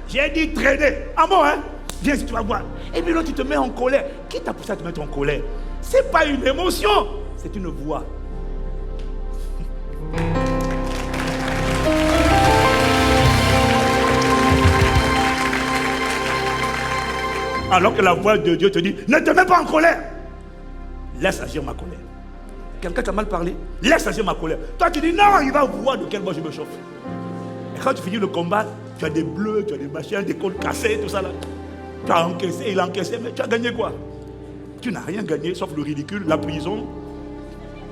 J'ai dit traîner. Ah bon hein? Viens si tu vas voir. Et puis là tu te mets en colère. Qui t'a poussé à te mettre en colère? C'est pas une émotion, c'est une voix. Alors que la voix de Dieu te dit, ne te mets pas en colère. Laisse agir ma colère. Quelqu'un t'a mal parlé, laisse agir ma colère. Toi tu dis, non, il va voir de quel bois je me chauffe. Et quand tu finis le combat, Tu as des bleus, tu as des machins, des côtes cassées, tout ça là. Tu as encaissé, il a encaissé, mais tu as gagné quoi? Tu n'as rien gagné sauf le ridicule, la prison,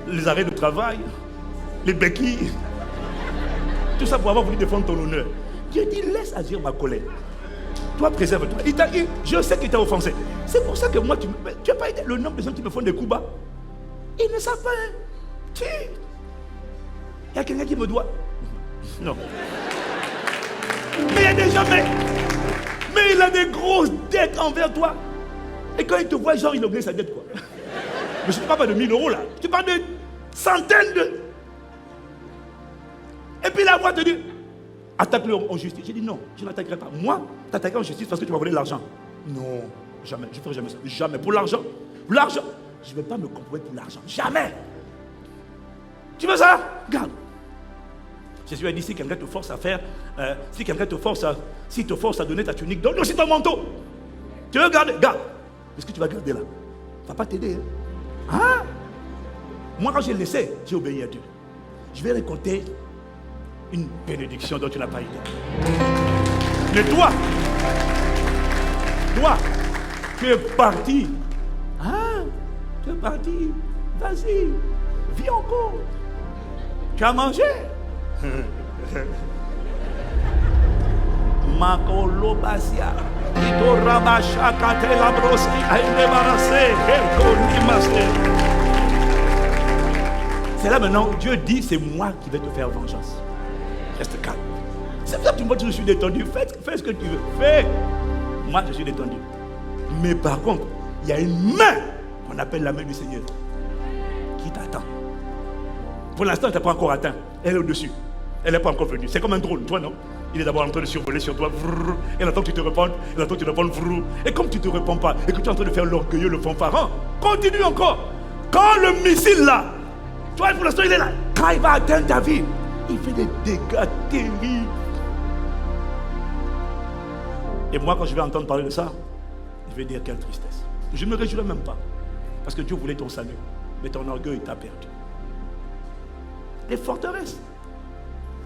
les arrêts de travail, les béquilles. Tout ça pour avoir voulu défendre ton honneur. Dieu dit, laisse agir ma colère. Toi, préserve-toi. Je sais qu'il t'a offensé. C'est pour ça que moi, tu n'as pas été le nombre de gens qui me font des coups bas. Ils ne savent pas. Hein. Il y a quelqu'un qui me doit. Non. Mais il y a des gens, mais il a des grosses dettes envers toi. Et quand il te voit, genre, il oublie sa dette, quoi. Mais je ne parle pas de 1000 euros, là. Je parle de centaines de... Et puis la voix te dit, attaque-le en justice. J'ai dit non, je n'attaquerai pas. Moi, t'attaquer en justice parce que tu m'as volé l'argent. Non, jamais, je ne ferai jamais ça. Jamais. Pour l'argent, je ne vais pas me compromettre pour l'argent. Jamais. Tu veux ça? Regarde. Jésus a dit, si quelqu'un te force à faire, s'il te force à donner ta tunique, donne aussi ton manteau. Tu veux garder? Garde. Est-ce que tu vas garder là? Ça ne va pas t'aider. Hein? Moi, quand j'ai laissé, j'ai obéi à Dieu. Je vais récolter une bénédiction dont tu n'as pas idée. Mais toi, tu es parti. Hein? Tu es parti. Vas-y, vis encore. Tu as mangé. Makolo Basia. C'est là maintenant, Dieu dit, c'est moi qui vais te faire vengeance. Reste calme. C'est pour ça que tu me vois, je suis détendu. Fais ce que tu veux. Fais. Moi, je suis détendu. Mais par contre, il y a une main qu'on appelle la main du Seigneur qui t'attend. Pour l'instant, elle ne t'a pas encore atteint. Elle est au-dessus. Elle n'est pas encore venue. C'est comme un drone, toi, non? Il est d'abord en train de survoler sur toi. Elle attend que tu te répondes. Elle attend que tu répondes. Et comme tu ne te réponds pas et que tu es en train de faire l'orgueilleux, le fanfaron, continue encore. Quand le missile là, tu vois, pour l'instant, il est là. Quand il va atteindre ta vie, il fait des dégâts terribles. Et moi, quand je vais entendre parler de ça, je vais dire quelle tristesse. Je ne me réjouirai même pas. Parce que Dieu voulait ton salut. Mais ton orgueil t'a perdu. Les forteresses.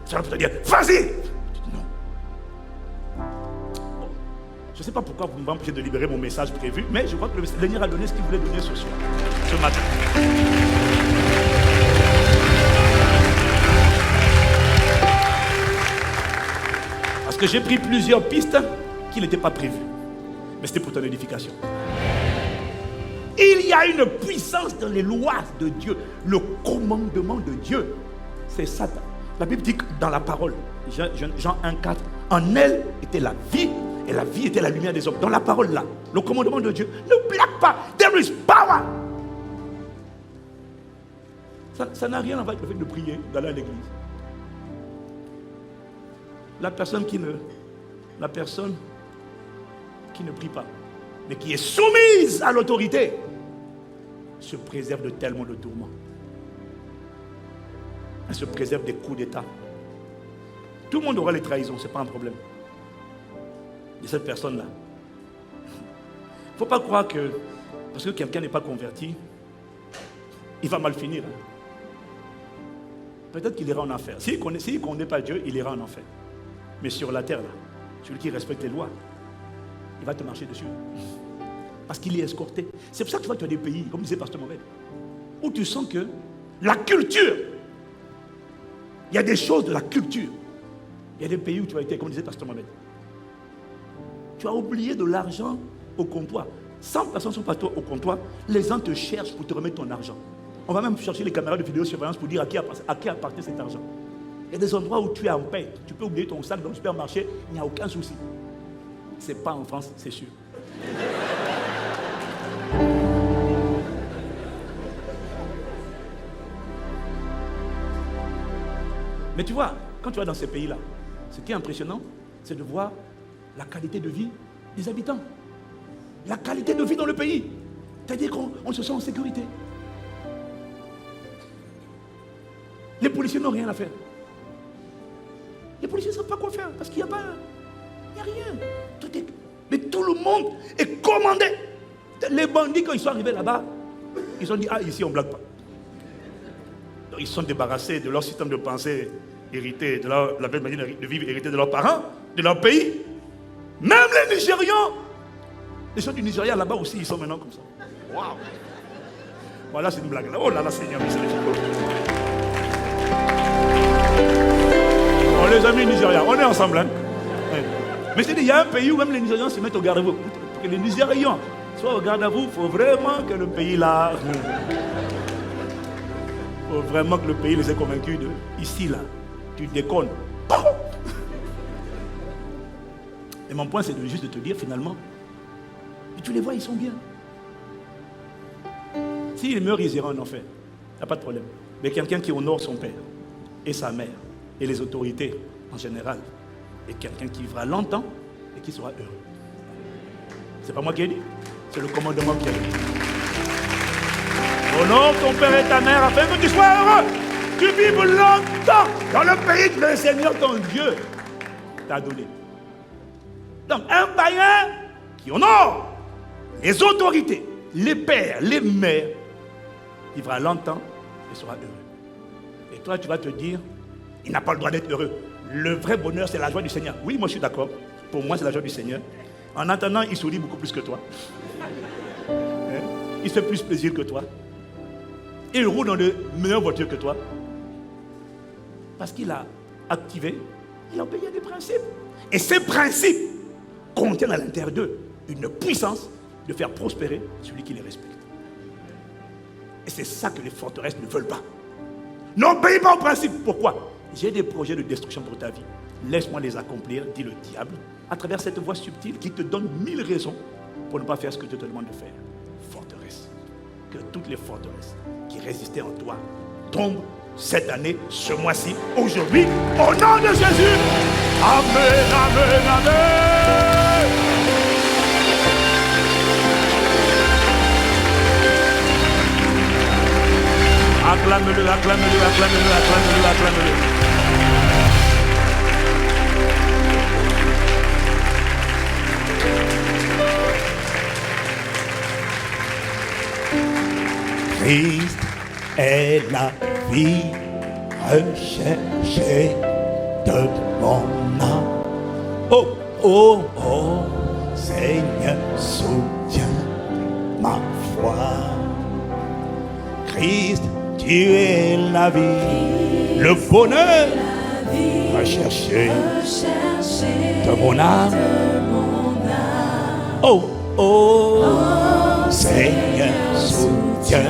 Ça va te dire, vas-y! Non. Bon. Je ne sais pas pourquoi vous m'empêchez de libérer mon message prévu, mais je crois que le Seigneur a donné ce qu'il voulait donner ce soir, ce matin. Parce que j'ai pris plusieurs pistes qui n'étaient pas prévues. Mais c'était pour ton édification. Il y a une puissance dans les lois de Dieu. Le commandement de Dieu, c'est Satan. La Bible dit que dans la parole, Jean 1,4, en elle était la vie, et la vie était la lumière des hommes. Dans la parole là, le commandement de Dieu, ne blague pas, there is power. Ça n'a rien à voir avec le fait de prier, d'aller à l'église. La personne qui ne prie pas, mais qui est soumise à l'autorité, se préserve de tellement de tourments. Elle se préserve des coups d'État. Tout le monde aura les trahisons, ce n'est pas un problème. De cette personne-là. Il ne faut pas croire que parce que quelqu'un n'est pas converti, il va mal finir. Peut-être qu'il ira en enfer. S'il ne connaît pas Dieu, il ira en enfer. Mais sur la terre, là, celui qui respecte les lois, il va te marcher dessus. Parce qu'il est escorté. C'est pour ça que tu vois qu'il y a des pays, comme disait Pasteur Mohamed, où tu sens que la culture, il y a des choses de la culture. Il y a des pays où tu as été, comme disait Pasteur Mohamed, tu as oublié de l'argent au comptoir. 100 personnes sont pas au comptoir, les gens te cherchent pour te remettre ton argent. On va même chercher les caméras de vidéosurveillance pour dire à qui appartient cet argent. Il y a des endroits où tu es en paix. Tu peux oublier ton sac dans le supermarché, il n'y a aucun souci. Ce n'est pas en France, c'est sûr. Mais tu vois, quand tu vas dans ces pays-là, ce qui est impressionnant, c'est de voir la qualité de vie des habitants. La qualité de vie dans le pays. C'est-à-dire qu'on se sent en sécurité. Les policiers n'ont rien à faire. Les policiers ne savent pas quoi faire parce qu'il n'y a pas... Il n'y a rien. Mais tout le monde est commandé. Les bandits, quand ils sont arrivés là-bas, ils ont dit, ah, ici on ne blague pas. Donc, ils sont débarrassés de leur système de pensée hérité, de la belle manière de vivre hérité de leurs parents. de leur pays. Même les Nigérians, les gens du Nigeria là-bas aussi, ils sont maintenant comme ça. Waouh! Voilà, c'est une blague là. Oh là là, Seigneur, oh, les amis nigériens, on est ensemble. Hein? Mais c'est dit, il y a un pays où même les Nigérians se mettent au garde-à-vous. Pour que les Nigérians soient au garde-à-vous, il faut vraiment que le pays là. Il faut vraiment que le pays les ait convaincus de ici là, tu déconnes. Et mon point, c'est juste de te dire finalement, et tu les vois, ils sont bien. S'ils meurent, ils iront en enfer. Il n'y a pas de problème. Mais quelqu'un qui honore son père et sa mère et les autorités en général, et quelqu'un qui vivra longtemps et qui sera heureux. C'est pas moi qui ai dit, c'est le commandement qui a dit. Honore ton père et ta mère afin que tu sois heureux. Tu vives longtemps dans le pays que le Seigneur ton Dieu t'a donné. Donc un païen qui honore les autorités, les pères, les mères, vivra longtemps et sera heureux. Et toi, tu vas te dire, il n'a pas le droit d'être heureux. Le vrai bonheur, c'est la joie du Seigneur. Oui, moi je suis d'accord. Pour moi, c'est la joie du Seigneur. En attendant, il sourit beaucoup plus que toi. Il se fait plus plaisir que toi. Il roule dans de meilleures voitures que toi. Parce qu'il a activé, il a obéi à des principes. Et ces principes contiennent à l'intérieur d'eux une puissance de faire prospérer celui qui les respecte. Et c'est ça que les forteresses ne veulent pas. N'obéis pas aux principes. Pourquoi? J'ai des projets de destruction pour ta vie. Laisse-moi les accomplir, dit le diable, à travers cette voix subtile qui te donne 1000 raisons pour ne pas faire ce que je te demande de faire. Forteresse. Que toutes les forteresses qui résistaient en toi tombent cette année, ce mois-ci, aujourd'hui, au nom de Jésus. Amen, amen, amen. Acclame-le, acclame-le, acclame-le, acclame-le, acclame-le. Christ est la vie recherchée de mon âme. Oh, oh, oh, Seigneur, soutiens ma foi. Christ, tu es la vie, le bonheur recherché de mon âme. Oh, oh, Seigneur, soutiens